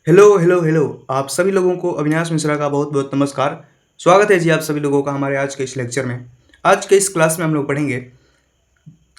Hello, hello, hello! आप सभी लोगों को अविनाश मिश्रा का बहुत-बहुत नमस्कार। स्वागत है जी आप सभी लोगों का हमारे आज के इस लेक्चर में। आज के इस क्लास में हम लोग पढ़ेंगे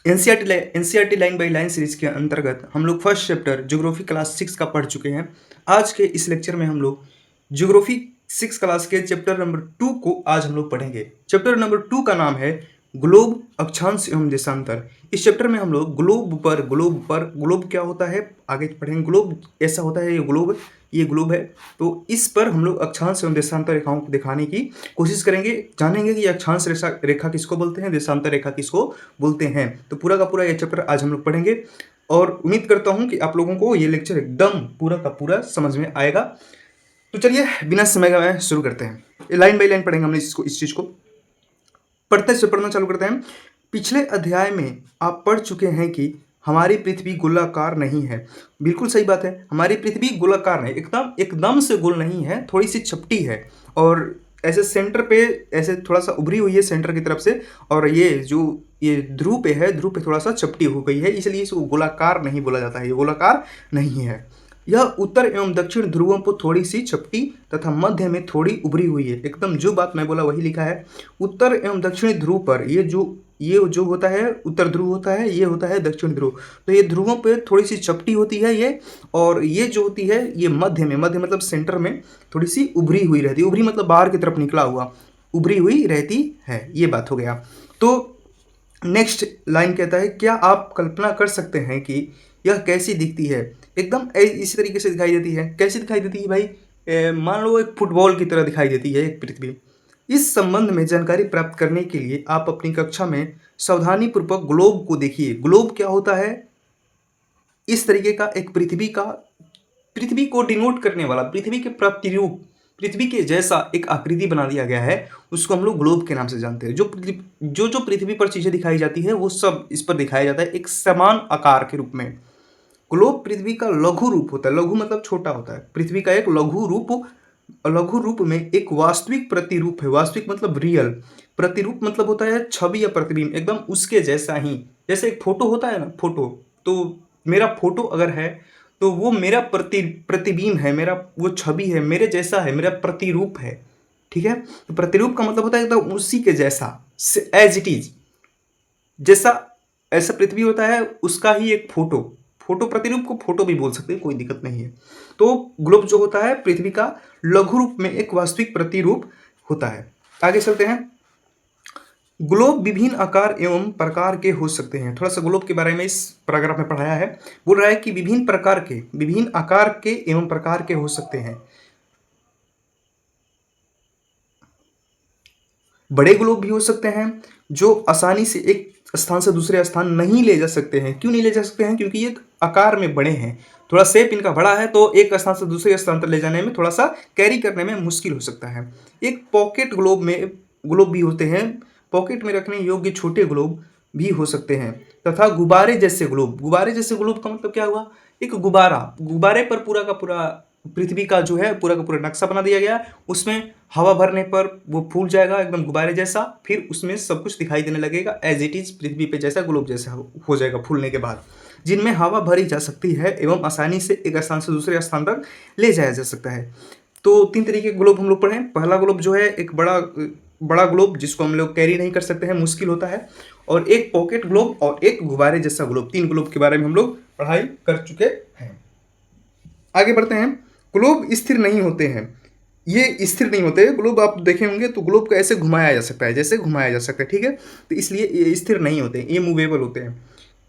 NCERT line by line series के अंतर्गत हम लोग फर्स्ट चैप्टर ज्योग्राफी क्लास 6 का पढ़ चुके हैं। आज के इस लेक्चर में हम लोग ज्योग्राफी 6 क्लास के चैप्टर नंबर 2 को आज हम लोग पढ़ेंगे। चैप्टर नंबर 2 का नाम है ग्लोब, अक्षांश एवं देशांतर। इस चैप्टर में हम लोग ग्लोब क्या होता है आगे पढ़ेंगे। ग्लोब ऐसा होता है, ये ग्लोब है। तो इस पर हम लोग अक्षांश एवं देशांतर रेखाओं को दिखाने की कोशिश करेंगे, जानेंगे कि अक्षांश रेखा किसको बोलते हैं, देशांतर रेखा किसको बोलते हैं। तो पूरा का पूरा ये चैप्टर आज हम लोग पढ़ेंगे और उम्मीद करता हूँ कि आप लोगों को ये लेक्चर एकदम पूरा का पूरा समझ में आएगा। तो चलिए बिना समय गवाए शुरू करते हैं। लाइन बाय लाइन पढ़ेंगे हमने इस चीज़ को। पढ़ना चालू करते हैं। पिछले अध्याय में आप पढ़ चुके हैं कि हमारी पृथ्वी गोलाकार नहीं है। बिल्कुल सही बात है, हमारी पृथ्वी गोलाकार नहीं, एकदम से गोल नहीं है, थोड़ी सी चपटी है और ऐसे सेंटर पे ऐसे थोड़ा सा उभरी हुई है सेंटर की तरफ से। और ये ध्रुव पे थोड़ा सा चपटी हो गई है, इसलिए इसको गोलाकार नहीं बोला जाता है, ये गोलाकार नहीं है। यह उत्तर एवं दक्षिण ध्रुवों पर थोड़ी सी चपटी तथा मध्य में थोड़ी उभरी हुई है। एकदम जो बात मैं बोला वही लिखा है। उत्तर एवं दक्षिणी ध्रुव पर ये जो होता है उत्तर ध्रुव होता है, ये होता है दक्षिण ध्रुव। तो ये ध्रुवों पे थोड़ी सी चपटी होती है ये, और ये जो होती है ये मध्य मतलब सेंटर में थोड़ी सी उभरी हुई रहती है। उभरी मतलब बाहर की तरफ निकला हुआ, उभरी हुई रहती है, ये बात हो गया। तो नेक्स्ट लाइन कहता है, क्या आप कल्पना कर सकते हैं कि यह कैसी दिखती है। एकदम इसी तरीके से दिखाई देती है। कैसी दिखाई देती है भाई? मान लो एक फुटबॉल की तरह दिखाई देती है एक पृथ्वी। इस संबंध में जानकारी प्राप्त करने के लिए आप अपनी कक्षा में सावधानीपूर्वक ग्लोब को देखिए। ग्लोब क्या होता है? इस तरीके का एक पृथ्वी को डिनोट करने वाला, पृथ्वी के प्रतिरूप, पृथ्वी के जैसा एक आकृति बना दिया गया है, उसको हम लोग ग्लोब के नाम से जानते हैं। जो पृथ्वी पर चीजें दिखाई जाती है वो सब इस पर दिखाया जाता है एक समान आकार के रूप में। ग्लोब पृथ्वी का लघु रूप होता है। लघु मतलब छोटा होता है। पृथ्वी का एक लघु रूप में एक वास्तविक प्रतिरूप है। वास्तविक मतलब रियल, प्रतिरूप मतलब होता है छवि या प्रतिबिंब, एकदम उसके जैसा ही। जैसे एक फोटो होता है ना, फोटो, तो मेरा फोटो अगर है तो वो मेरा प्रतिबिंब है, मेरा वो छवि है, मेरे जैसा है, मेरा प्रतिरूप है। ठीक है, तो प्रतिरूप का मतलब होता है एकदम उसी के जैसा, एज इट इज, जैसा ऐसा पृथ्वी होता है उसका ही एक फोटो प्रतिरूप को फोटो भी बोल सकते हैं, कोई दिक्कत नहीं है। तो ग्लोब जो होता है पृथ्वी का लघु रूप में एक वास्तविक प्रतिरूप होता है। आगे चलते हैं। ग्लोब विभिन्न आकार एवं प्रकार के हो सकते हैं। थोड़ा सा ग्लोब के बारे में इस पैराग्राफ में पढ़ाया है। बोल रहा है कि विभिन्न आकार के एवं प्रकार के हो सकते हैं। बड़े ग्लोब भी हो सकते हैं जो आसानी से एक स्थान से दूसरे स्थान नहीं ले जा सकते हैं। क्यों नहीं ले जा सकते हैं? क्योंकि ये आकार में बड़े हैं, थोड़ा शेप इनका बड़ा है, तो एक स्थान से दूसरे स्थान तक ले जाने में थोड़ा सा कैरी करने में मुश्किल हो सकता है। एक पॉकेट ग्लोब भी होते हैं। पॉकेट में रखने योग्य छोटे ग्लोब भी हो सकते हैं तथा गुब्बारे जैसे ग्लोब का मतलब क्या हुआ? एक गुब्बारे पर पूरा का पूरा पृथ्वी का जो है पूरा का पूरा नक्शा बना दिया गया। उसमें हवा भरने पर वो फूल जाएगा एकदम गुब्बारे जैसा, फिर उसमें सब कुछ दिखाई देने लगेगा एज इट इज, पृथ्वी पे जैसा ग्लोब जैसा हो जाएगा फूलने के बाद, जिनमें हवा भरी जा सकती है एवं आसानी से एक स्थान से दूसरे स्थान तक ले जाया जा सकता है। तो 3 तरीके के ग्लोब हम लोग पढ़े। पहला ग्लोब जो है एक बड़ा ग्लोब जिसको हम लोग कैरी नहीं कर सकते हैं, मुश्किल होता है, और एक पॉकेट ग्लोब और एक गुब्बारे जैसा ग्लोब। 3 ग्लोब के बारे में हम लोग पढ़ाई कर चुके हैं। आगे बढ़ते हैं। ग्लोब स्थिर नहीं होते हैं। ये स्थिर नहीं होते ग्लोब, आप देखे होंगे तो ग्लोब को ऐसे घुमाया जा सकता है, जैसे घुमाया जा सकता है, ठीक है। तो इसलिए ये स्थिर नहीं होते, ये मूवेबल होते हैं।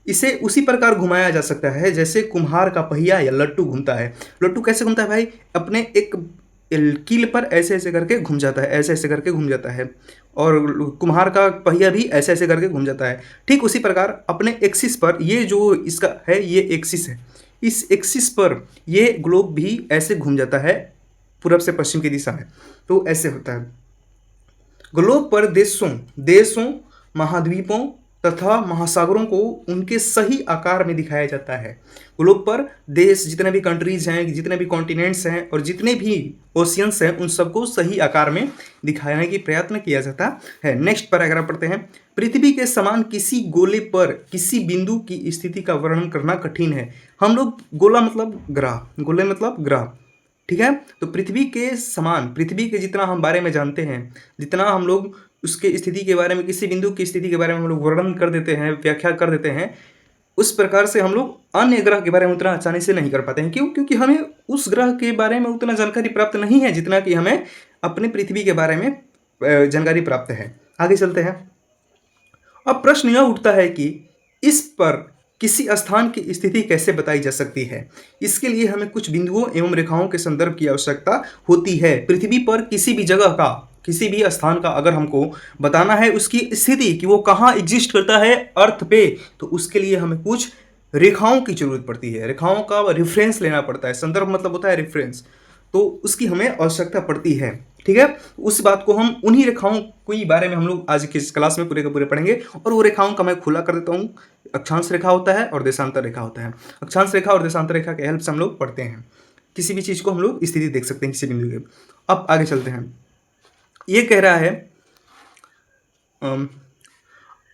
इसे उसी प्रकार घुमाया जा सकता है जैसे कुम्हार का पहिया या लट्टू घूमता है। लट्टू कैसे घूमता है भाई? अपने एक कील पर ऐसे ऐसे करके घूम जाता है, ऐसे ऐसे करके घूम जाता है, और कुम्हार का पहिया भी ऐसे ऐसे करके घूम जाता है। ठीक उसी प्रकार अपने एक्सिस पर, ये जो इसका है ये एक्सिस है, इस एक्सिस पर ये ग्लोब भी ऐसे घूम जाता है, पूरब से पश्चिम की दिशा है, तो ऐसे होता है। ग्लोब पर देशों महाद्वीपों तथा महासागरों को उनके सही आकार में दिखाया जाता है। ग्लोब पर देश, जितने भी कंट्रीज हैं, जितने भी कॉन्टिनेंट्स हैं और जितने भी ओशियंस हैं, उन सबको सही आकार में दिखाने की प्रयत्न किया जाता है। नेक्स्ट पैराग्राफ पढ़ते हैं। पृथ्वी के समान किसी गोले पर किसी बिंदु की स्थिति का वर्णन करना कठिन है। हम लोग गोले मतलब ग्रह, ठीक है। तो पृथ्वी के समान, पृथ्वी के जितना हम बारे में जानते हैं, जितना हम लोग उसके स्थिति के बारे में, किसी बिंदु की स्थिति के बारे में हम लोग वर्णन कर देते हैं, व्याख्या कर देते हैं, उस प्रकार से हम लोग अन्य ग्रह के बारे में उतना आसानी से नहीं कर पाते हैं। क्यों? क्योंकि हमें उस ग्रह के बारे में उतना जानकारी प्राप्त नहीं है जितना कि हमें अपने पृथ्वी के बारे में जानकारी प्राप्त है। आगे चलते हैं। अब प्रश्न यह उठता है कि इस पर किसी स्थान की स्थिति कैसे बताई जा सकती है। इसके लिए हमें कुछ बिंदुओं एवं रेखाओं के संदर्भ की आवश्यकता होती है। पृथ्वी पर किसी भी जगह का, किसी भी स्थान का अगर हमको बताना है उसकी स्थिति कि वो कहाँ एग्जिस्ट करता है अर्थ पे, तो उसके लिए हमें कुछ रेखाओं की जरूरत पड़ती है। रेखाओं का रेफरेंस लेना पड़ता है। संदर्भ मतलब होता है रेफरेंस, तो उसकी हमें आवश्यकता पड़ती है। ठीक है। उस बात को हम, उन्हीं रेखाओं के बारे में हम लोग आज की इस क्लास में पूरे के पूरे पढ़ेंगे। और वो रेखाओं का मैं खुला कर देता हूँ। अक्षांश रेखा होता है और देशांतर रेखा होता है। अक्षांश रेखा और देशांतर रेखा के हेल्प से हम लोग पढ़ते हैं, किसी भी चीज़ को हम लोग स्थिति देख सकते हैं किसी बिंदु के। अब आगे चलते हैं। ये कह रहा है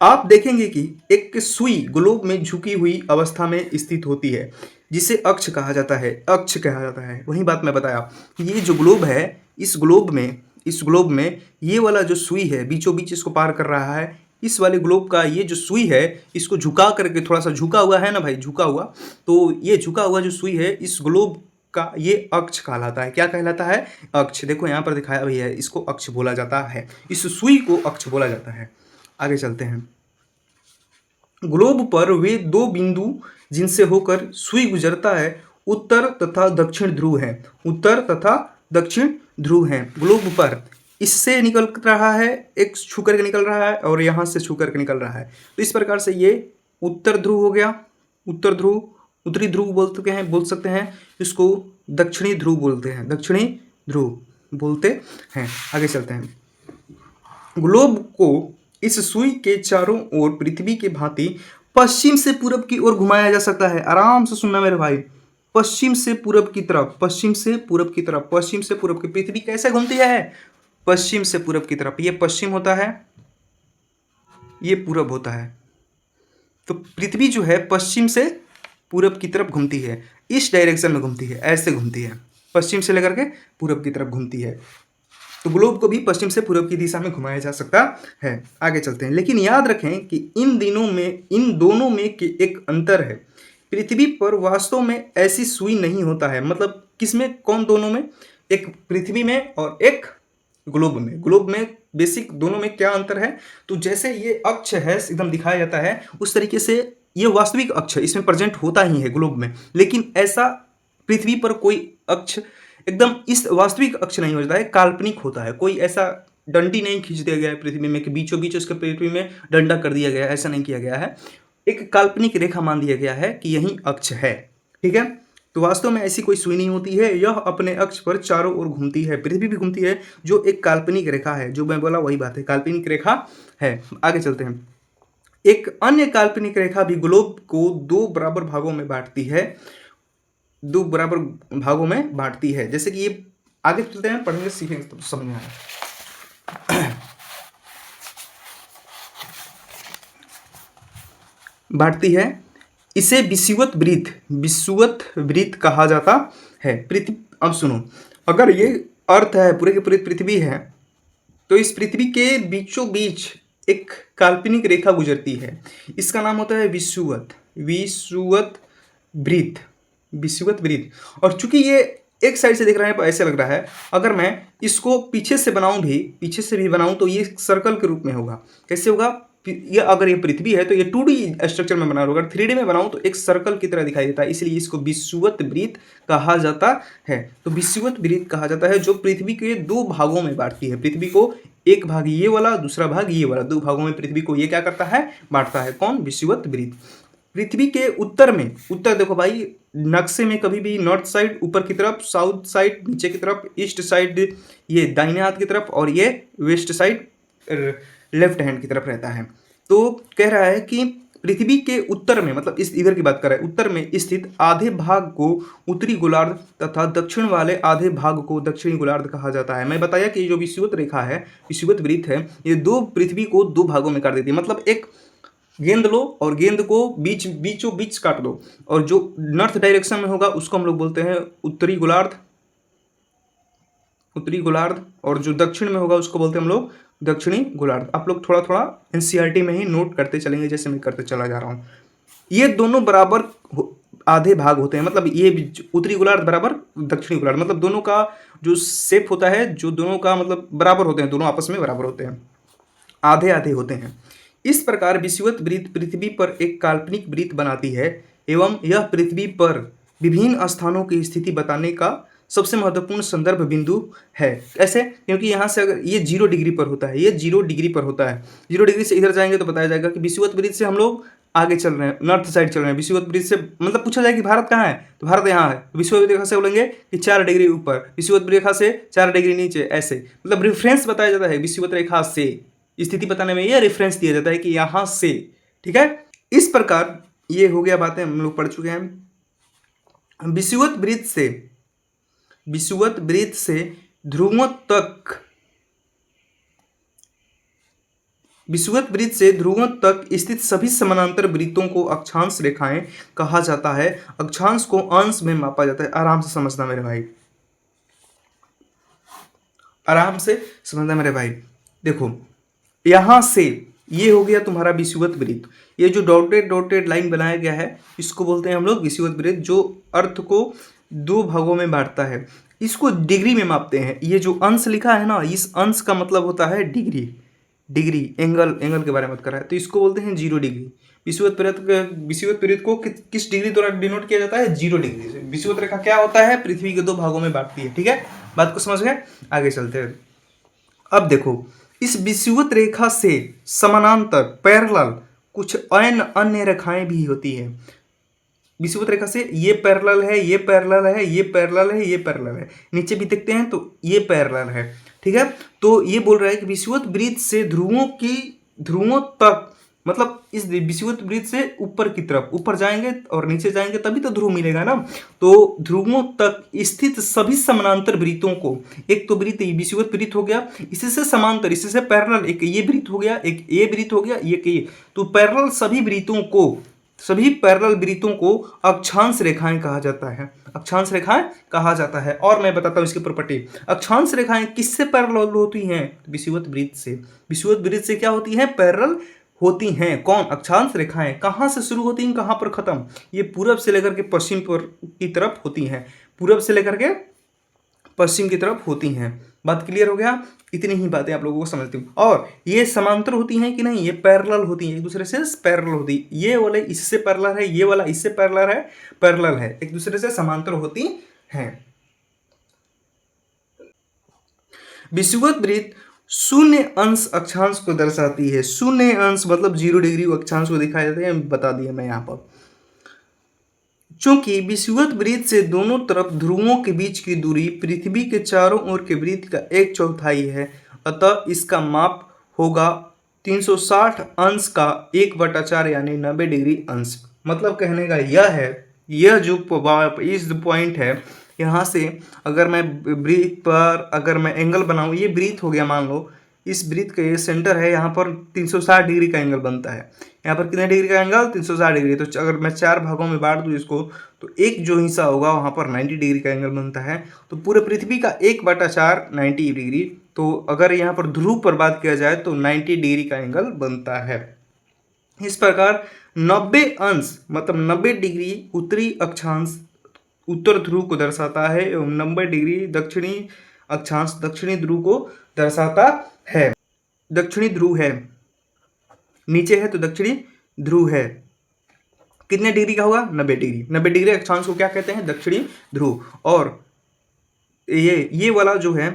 आप देखेंगे कि एक सुई ग्लोब में झुकी हुई अवस्था में स्थित होती है जिसे अक्ष कहा जाता है। अक्ष कहा जाता है, वही बात मैं बताया। ये जो ग्लोब है, इस ग्लोब में ये वाला जो सुई है बीचों बीच इसको पार कर रहा है। इस वाले ग्लोब का ये जो सुई है इसको झुका करके, थोड़ा सा झुका हुआ है ना भाई, झुका हुआ, तो ये झुका हुआ जो सुई है इस ग्लोब का ये अक्ष कहलाता है। क्या कहलाता है? अक्ष। देखो यहाँ पर दिखाया भी है, इसको अक्ष बोला जाता है। इस सुई को अक्ष बोला जाता है। आगे चलते हैं। ग्लोब पर वे दो बिंदु जिनसे होकर सुई गुजरता है उत्तर तथा दक्षिण ध्रुव है। उत्तर तथा दक्षिण ध्रुव है ग्लोब पर। इससे निकल रहा है, एक छू करके निकल रहा है और यहाँ से छू करके निकल रहा है। तो इस प्रकार से ये उत्तर ध्रुव हो गया, उत्तर ध्रुव। उत्तरी ध्रुव बोल सकते हैं इसको, दक्षिणी ध्रुव बोलते हैं, दक्षिणी ध्रुव बोलते हैं। आगे चलते हैं। ग्लोब को इस सुई के चारों ओर पृथ्वी के भांति पश्चिम से पूरब की ओर घुमाया जा सकता है। आराम से सुनना मेरे भाई, पश्चिम से पूरब की तरफ, पश्चिम से पूरब की तरफ, पश्चिम से पूरब की। पृथ्वी कैसे घूमती है? पश्चिम से पूरब की तरफ। ये पश्चिम होता है, ये पूरब होता है। तो पृथ्वी जो है पश्चिम से पूरब की तरफ घूमती है, इस डायरेक्शन में घूमती है, ऐसे घूमती है, पश्चिम से लेकर के पूरब की तरफ घूमती है। तो ग्लोब को भी पश्चिम से पूरब की दिशा में घुमाया जा सकता है। आगे चलते हैं। लेकिन याद रखें कि इन दोनों में के एक अंतर है। पृथ्वी पर वास्तव में ऐसी सुई नहीं होता है। मतलब किसमें? कौन दोनों में? एक पृथ्वी में और एक ग्लोब में। ग्लोब में बेसिक दोनों में क्या अंतर है? तो जैसे ये अक्ष है एकदम दिखाया जाता है, उस तरीके से ये वास्तविक अक्ष है, इसमें प्रेजेंट होता ही है ग्लोब में। लेकिन ऐसा पृथ्वी पर कोई अक्ष एकदम इस वास्तविक अक्ष नहीं होता है, काल्पनिक होता है। कोई ऐसा डंडी नहीं खींच दिया गया है पृथ्वी में कि बीचों बीच उसके पृथ्वी में डंडा कर दिया गया है, ऐसा नहीं किया गया है। एक काल्पनिक रेखा मान दिया गया है कि यही अक्ष है। ठीक है। तो वास्तव में ऐसी कोई सुई नहीं होती है, यह अपने अक्ष पर चारों ओर घूमती है। पृथ्वी भी घूमती है, जो एक काल्पनिक रेखा है। जो मैं बोला वही बात है, काल्पनिक रेखा है। आगे चलते हैं। एक अन्य काल्पनिक रेखा भी ग्लोब को दो बराबर भागों में बांटती है, दो बराबर भागों में बांटती है। जैसे कि ये आगे चलते हैं, पढ़ेंगे, सीखेंगे तो समझ में आएगा। बांटती है, इसे विषुवत वृत्त कहा जाता है। पृथ्वी, अब सुनो, अगर ये अर्थ है, पूरे के पूरी पृथ्वी है, तो इस पृथ्वी के बीचों बीच एक काल्पनिक रेखा गुजरती है, इसका नाम होता है विषुवत वृत्त। और चूंकि ये एक साइड से देख रहे हैं ऐसे लग रहा है, अगर मैं इसको पीछे से भी बनाऊं तो ये सर्कल के रूप में होगा। कैसे होगा? ये अगर ये पृथ्वी है तो ये 2D स्ट्रक्चर में बना होगा, अगर 3D में बनाऊं तो एक सर्कल की तरह दिखाई देता है, इसलिए इसको विषुवत वृत्त कहा जाता है। तो विषुवत वृत्त कहा जाता है जो पृथ्वी के दो भागों में बांटती है। पृथ्वी को एक भाग ये वाला, दूसरा भाग ये वाला, दो भागों में पृथ्वी को ये क्या करता है? बांटता है। कौन? विषुवत वृत्त। पृथ्वी के उत्तर में, उत्तर देखो भाई, नक्शे में कभी भी नॉर्थ साइड ऊपर की तरफ, साउथ साइड नीचे की तरफ, ईस्ट साइड ये दाहिने हाथ की तरफ, और ये वेस्ट साइड लेफ्ट हैंड की तरफ रहता है। तो कह रहा है कि पृथ्वी के उत्तर में, मतलब इस इधर की बात कर रहा है, उत्तर में स्थित आधे भाग को उत्तरी गोलार्ध तथा दक्षिण वाले आधे भाग को दक्षिणी गोलार्ध कहा जाता है। मैं बताया कि जो विषुवत रेखा है, विषुवत वृत्त है, ये दो पृथ्वी को दो भागों में काट देती है। मतलब एक गेंद लो और गेंद को बीचों बीच काट दो, और जो नॉर्थ डायरेक्शन में होगा उसको हम लोग बोलते हैं उत्तरी गोलार्ध, उत्तरी गोलार्ध, और जो दक्षिण में होगा उसको बोलते हैं हम लोग दक्षिणी गोलार्ध। आप लोग थोड़ा थोड़ा एनसीईआरटी में ही नोट करते चलेंगे, जैसे मैं करते चला जा रहा हूँ। ये दोनों बराबर आधे भाग होते हैं, मतलब ये उत्तरी गोलार्ध बराबर दक्षिणी गोलार्ध, मतलब दोनों का जो शेप होता है, जो दोनों का मतलब बराबर होते हैं, दोनों आपस में बराबर होते हैं, आधे आधे होते हैं। इस प्रकार विषुवत वृत्त पृथ्वी पर एक काल्पनिक वृत्त बनाती है एवं यह पृथ्वी पर विभिन्न स्थानों की स्थिति बताने का सबसे महत्वपूर्ण संदर्भ बिंदु है। ऐसे क्योंकि यहाँ से अगर ये 0 डिग्री पर होता है, ये 0 डिग्री पर होता है, 0 डिग्री से इधर जाएंगे तो बताया जाएगा कि विषुवत वृत्त से हम लोग आगे चल रहे हैं, नॉर्थ साइड चल रहे हैं। विषुवत वृत्त से मतलब पूछा जाए कि भारत कहाँ है, तो भारत यहाँ है। विषुवत रेखा से बोलेंगे कि 4 डिग्री ऊपर, विषुवत रेखा से 4 डिग्री नीचे, ऐसे मतलब रेफरेंस बताया जाता है। विषुवत रेखा से स्थिति बताने में यह रेफरेंस दिया जाता है कि यहाँ से, ठीक है। इस प्रकार ये हो गया, बातें हम लोग पढ़ चुके हैं। विषुवत वृत्त से ध्रुवों तक स्थित सभी समानांतर वृत्तों को अक्षांश रेखाएं कहा जाता है। अक्षांश को अंश में मापा जाता है। आराम से समझना मेरे भाई, आराम से समझना मेरे भाई। देखो यहां से ये हो गया तुम्हारा विषुवत वृत्त। ये जो डॉटेड लाइन बनाया गया है इसको बोलते हैं हम लोग विषुवत वृत्त, जो अर्थ को 2 भागों में बांटता है। इसको डिग्री में मापते हैं। ये जो अंश लिखा है ना, इस अंश का मतलब होता है डिग्री, एंगल के बारे में बात कर रहा है, तो इसको बोलते हैं 0 डिग्री। विषुवत वृत्त को किस डिग्री द्वारा डिनोट किया जाता है? 0 डिग्री से। विषुवत रेखा क्या होता है? पृथ्वी के 2 भागों में बांटती है, ठीक है। बात को समझ गए? आगे चलते हैं। अब देखो इस विषुवत रेखा से समानांतर पैरेलल कुछ अन्य रेखाएं भी होती है। विषुवत रेखा से ये पैरेलल है, ये पैरेलल है, ये पैरेलल है, ये पैरेलल है। नीचे भी देखते हैं तो ये पैरेलल है, ठीक है। तो ये बोल रहा है कि विषुवत वृत्त से ध्रुवों तक, मतलब इस विषुवत वृत्त से ऊपर की तरफ, ऊपर जाएंगे और नीचे जाएंगे तभी तो ध्रुव मिलेगा ना। तो ध्रुवों तक स्थित सभी समानांतर वृत्तों को, एक तो वृत्त विषुवत वृत्त हो गया, इसी से समांतर, इसी से पैरेलल, एक ये वृत्त हो गया, एक ये वृत्त हो गया, ये, तो पैरेलल सभी पैरेलल वृत्तों को अक्षांश रेखाएं कहा जाता है। अक्षांश रेखाएं कहा जाता है। और मैं बताता हूं इसकी प्रॉपर्टी। अक्षांश रेखाएं किससे पैरेलल होती हैं? विषुवत वृत्त से। विषुवत वृत्त से क्या होती है? पैरेलल होती हैं। कौन? अक्षांश रेखाएं। कहां से शुरू होती हैं, कहां पर खत्म? ये पूरब से लेकर के पश्चिम की तरफ होती हैं। पूरब से लेकर के पश्चिम की तरफ होती हैं। बात क्लियर हो गया? इतनी ही बातें आप लोगों को समझती हूँ। और ये समांतर होती हैं कि नहीं? ये पैरेलल होती हैं, एक दूसरे से पैरेलल होती है। ये वाला इससे पैरेलल है, ये वाला इससे पैरेलल है, एक दूसरे से समांतर होती हैं। विषुवत वृत्त 0 अंश अक्षांश को दर्शाती है। 0 अंश मतलब 0 डिग्री अक्षांश को दिखाया जाता है, बता दिया मैं यहाँ पर। चूंकि विषुवत वृत्त से दोनों तरफ ध्रुवों के बीच की दूरी पृथ्वी के चारों ओर के वृत्त का 1/4 है, अतः इसका माप होगा 360 अंश का 1/4 यानी 90 डिग्री अंश। मतलब कहने का यह है, यह जो इस पॉइंट है, यहाँ से अगर मैं वृत्त पर अगर मैं एंगल बनाऊँ, ये वृत्त हो गया मान लो, इस वृत्त का ये सेंटर है, यहाँ पर 360 डिग्री का एंगल बनता है। यहाँ पर कितने डिग्री का एंगल? 360 डिग्री। तो अगर मैं 4 भागों में बांट दूँ इसको, तो एक जो हिस्सा होगा वहाँ पर 90 डिग्री का एंगल बनता है। तो पूरे पृथ्वी का 1/4 90 डिग्री। तो अगर यहाँ पर ध्रुव पर बात किया जाए तो 90 डिग्री का एंगल बनता है। इस प्रकार 90 अंश मतलब 90 डिग्री उत्तरी अक्षांश उत्तर ध्रुव को दर्शाता है एवं 90 डिग्री दक्षिणी अक्षांश दक्षिणी ध्रुव को दर्शाता है। दक्षिणी ध्रुव है, नीचे है तो दक्षिणी ध्रुव है। कितने डिग्री का होगा? 90 डिग्री। 90 डिग्री अक्षांश को क्या कहते हैं? दक्षिणी ध्रुव। और ये वाला जो है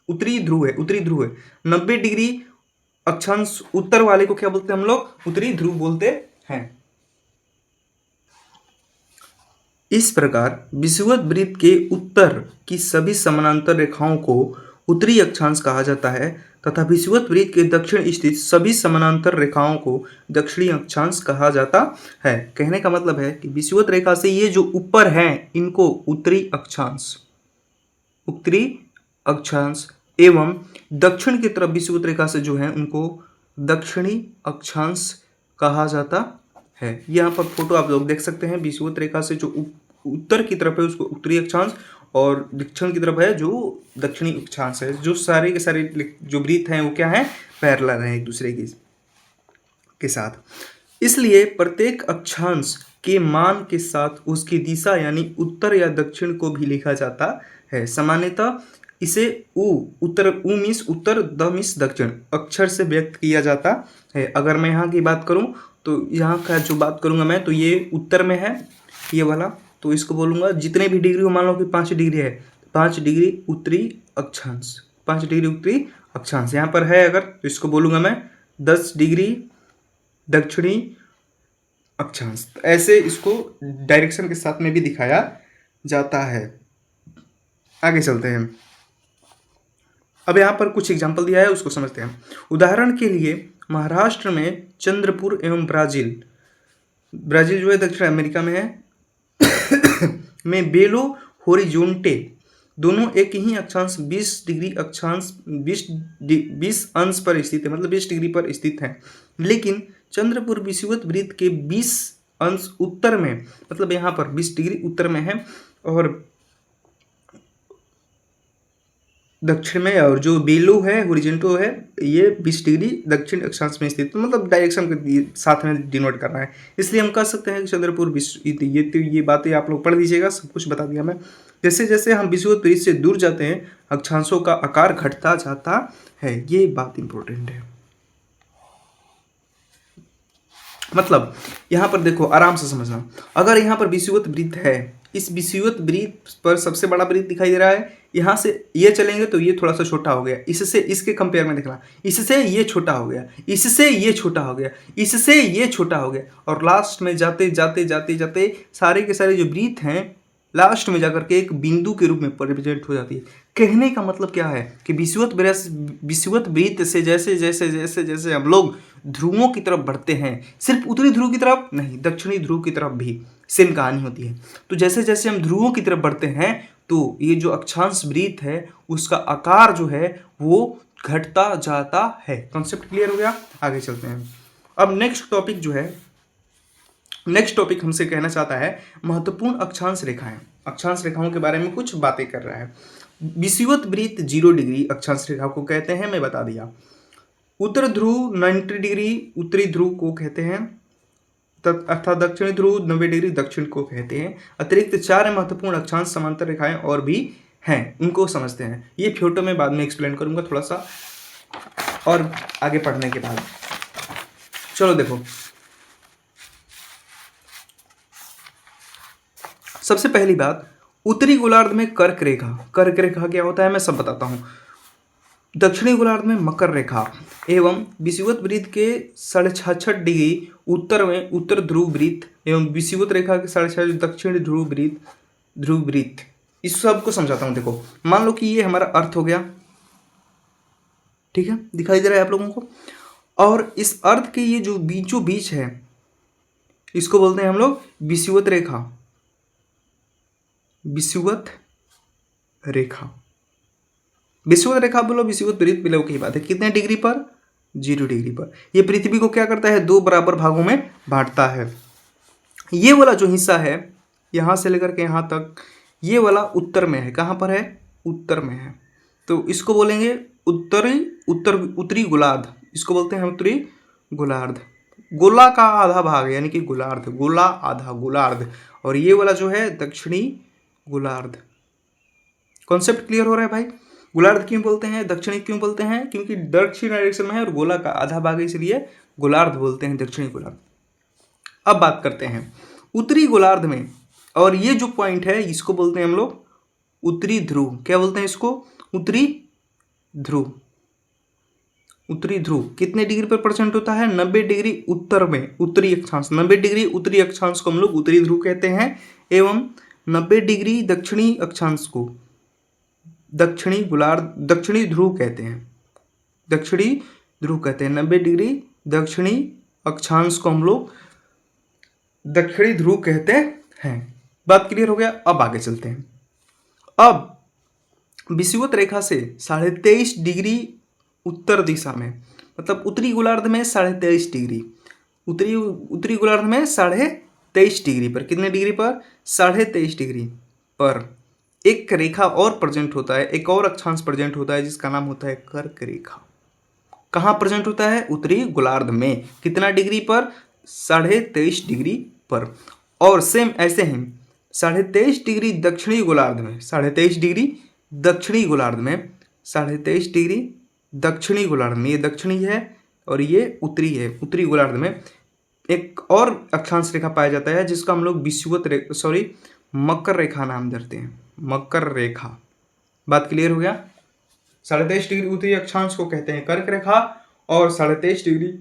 उत्तरी ध्रुव है, 90 डिग्री अक्षांश उत्तर वाले को क्या बोलते हैं हम लोग? उत्तरी ध्रुव बोलते हैं। इस प्रकार विषुवत वृत्त के उत्तर की सभी समानांतर रेखाओं को उत्तरी अक्षांश कहा जाता है तथा विषुवत वृत्त के दक्षिण स्थित सभी समानांतर रेखाओं को दक्षिणी अक्षांश कहा जाता है। कहने का मतलब है कि विषुवत रेखा से ये जो ऊपर हैं इनको उत्तरी अक्षांश एवं दक्षिण की तरफ विषुवत रेखा से जो है उनको दक्षिणी अक्षांश कहा जाता है। यहाँ पर फोटो आप लोग देख सकते हैं। विषुवत रेखा से जो उत्तर की तरफ है उसको उत्तरी अक्षांश और दक्षिण की तरफ है जो दक्षिणी अक्षांश है। जो सारे के सारे जो वृत्त हैं वो क्या है, पैरेलल हैं एक दूसरे के साथ। इसलिए प्रत्येक अक्षांश के मान के साथ उसकी दिशा यानी उत्तर या दक्षिण को भी लिखा जाता है। सामान्यतः इसे उ मीन्स उत्तर, द मीन्स दक्षिण अक्षर से व्यक्त किया जाता है। अगर मैं यहाँ की बात करूँ तो यहाँ का जो बात करूँगा मैं, तो ये उत्तर में है ये वाला, तो इसको बोलूँगा जितने भी डिग्री हो, मान लो कि 5 डिग्री है, 5 डिग्री उत्तरी अक्षांश, 5 डिग्री उत्तरी अक्षांश यहाँ पर है अगर, तो इसको बोलूँगा मैं 10 डिग्री दक्षिणी अक्षांश। ऐसे इसको डायरेक्शन के साथ में भी दिखाया जाता है। आगे चलते हैं। अब यहाँ पर कुछ एग्जाम्पल दिया है उसको समझते हैं। उदाहरण के लिए महाराष्ट्र में चंद्रपुर एवं ब्राजील जो है दक्षिण अमेरिका में है में बेलो होरिजोंटे दोनों एक ही अक्षांश 20 डिग्री अक्षांश 20 अंश पर स्थित है, मतलब 20 डिग्री पर स्थित है। लेकिन चंद्रपुर विषुवत वृत्त के 20 अंश उत्तर में, मतलब यहाँ पर 20 डिग्री उत्तर में है, और दक्षिण में, और जो बेलो है होरिजेंटो है ये 20 डिग्री दक्षिण अक्षांश में स्थित, मतलब डायरेक्शन के साथ में डिनोट करना है। इसलिए हम कह सकते हैं कि चंद्रपुर विश्व, ये बातें आप लोग पढ़ लीजिएगा, सब कुछ बता दिया मैं। जैसे जैसे हम विषुवत वृत्त से दूर जाते हैं अक्षांशों का आकार घटता जाता है, ये बात इंपॉर्टेंट है। मतलब यहाँ पर देखो आराम से समझना, अगर यहाँ पर विषुवत वृत्त है, इस विषुवत वृत्त पर सबसे बड़ा वृत्त दिखाई दे रहा है, यहाँ से ये चलेंगे तो ये थोड़ा सा छोटा हो गया, इससे इसके कंपेयर में देखना, इससे ये छोटा हो गया, इससे ये छोटा हो गया, इससे ये छोटा हो गया, और लास्ट में जाते जाते जाते जाते सारे के सारे जो वृत्त हैं लास्ट में जाकर के एक बिंदु के रूप में रिप्रेजेंट हो जाती है। कहने का मतलब क्या है कि विषुवत वृत्त से जैसे जैसे जैसे जैसे हम लोग ध्रुवों की तरफ बढ़ते हैं, सिर्फ उत्तरी ध्रुव की तरफ नहीं, दक्षिणी ध्रुव की तरफ भी सेम कहानी होती है। तो जैसे जैसे हम ध्रुवों की तरफ बढ़ते हैं तो ये जो अक्षांश वृत्त है उसका आकार जो है वो घटता जाता है। कॉन्सेप्ट क्लियर हो गया? आगे चलते हैं। अब नेक्स्ट टॉपिक हमसे कहना चाहता है महत्वपूर्ण अक्षांश रेखाएं। अक्षांश रेखाओं के बारे में कुछ बातें कर रहा है। विषुवत वृत्त 0 डिग्री अक्षांश रेखा को कहते हैं, मैं बता दिया। उत्तर ध्रुव 90 डिग्री उत्तरी ध्रुव को कहते हैं, अर्थात दक्षिणी ध्रुव 90 डिग्री दक्षिण को कहते हैं। अतिरिक्त 4 महत्वपूर्ण अक्षांश समांतर रेखाएं और भी हैं, उनको समझते हैं। ये फोटो में बाद में एक्सप्लेन करूंगा थोड़ा सा और आगे पढ़ने के बाद। चलो देखो, सबसे पहली बात, उत्तरी गोलार्ध में कर्क रेखा। कर्क रेखा क्या होता है मैं सब बताता हूँ। दक्षिणी गोलार्ध में मकर रेखा एवं विषुवत वृत्त के 66.5 डिग्री उत्तर में उत्तर ध्रुव वृत्त एवं विषुवत रेखा के 66.5 दक्षिणी ध्रुव वृत्त। इस सब को समझाता हूँ। देखो मान लो कि ये हमारा अर्थ हो गया, ठीक है, दिखाई दे रहा है आप लोगों को। और इस अर्थ के ये जो बीचों बीच है इसको बोलते हैं हम लोग विषुवत रेखा। विषुवत रेखा बोलो, विषुवत वृत्त बिलो की बात है। कितने डिग्री पर? 0 डिग्री पर। यह पृथ्वी को क्या करता है? 2 बराबर भागों में बांटता है। ये वाला जो हिस्सा है यहां से लेकर के यहां तक, ये वाला उत्तर में है। कहां पर है? उत्तर में है। तो इसको बोलेंगे उत्तरी गोलार्ध। इसको बोलते हैं उत्तरी गोलार्ध। गोला का आधा भाग यानी कि गोलार्ध, गोला आधा गोलार्ध। और ये वाला जो है दक्षिणी गोलार्ध। कॉन्सेप्ट क्लियर हो रहा है भाई? गोलार्ध क्यों बोलते हैं, दक्षिणी क्यों बोलते हैं? क्योंकि दक्षिण डायरेक्शन में है और गोला का आधा भाग है, इसलिए गोलार्ध बोलते हैं, दक्षिणी गोलार्ध। अब बात करते हैं उत्तरी गोलार्ध में, और ये जो पॉइंट है इसको बोलते हैं हम लोग उत्तरी ध्रुव। क्या बोलते हैं इसको? उत्तरी ध्रुव। उत्तरी ध्रुव कितने डिग्री पर परसेंट होता है? 90 डिग्री उत्तर में उत्तरी अक्षांश। 90 डिग्री उत्तरी अक्षांश को हम लोग उत्तरी ध्रुव कहते हैं, एवं 90 डिग्री दक्षिणी अक्षांश को दक्षिणी ध्रुव कहते हैं। दक्षिणी ध्रुव कहते हैं। 90 डिग्री दक्षिणी अक्षांश को हम लोग दक्षिणी ध्रुव कहते हैं। बात क्लियर हो गया? अब आगे चलते हैं। अब विषुवत रेखा से 23.5 डिग्री उत्तर दिशा में, मतलब उत्तरी गोलार्ध में 23.5 डिग्री, उत्तरी गोलार्ध में 23.5 डिग्री पर, कितने डिग्री पर? 23.5 डिग्री पर एक रेखा और प्रेजेंट होता है, एक और अक्षांश प्रेजेंट होता है जिसका नाम होता है कर्क रेखा। कहाँ प्रेजेंट होता है? उत्तरी गोलार्ध में। कितना डिग्री पर? 23.5 डिग्री पर। और सेम ऐसे ही 23.5 डिग्री दक्षिणी गोलार्ध में, 23.5 डिग्री दक्षिणी गोलार्ध में, 23.5 डिग्री दक्षिणी गोलार्ध में, ये दक्षिणी है और ये उत्तरी है। उत्तरी गोलार्ध में एक और अक्षांश रेखा पाया जाता है जिसका हम लोग मकर रेखा नाम देते हैं। मकर रेखा। बात क्लियर हो गया? 23.5 डिग्री उत्तरी अक्षांश को कहते हैं कर्क रेखा और 23.5 डिग्री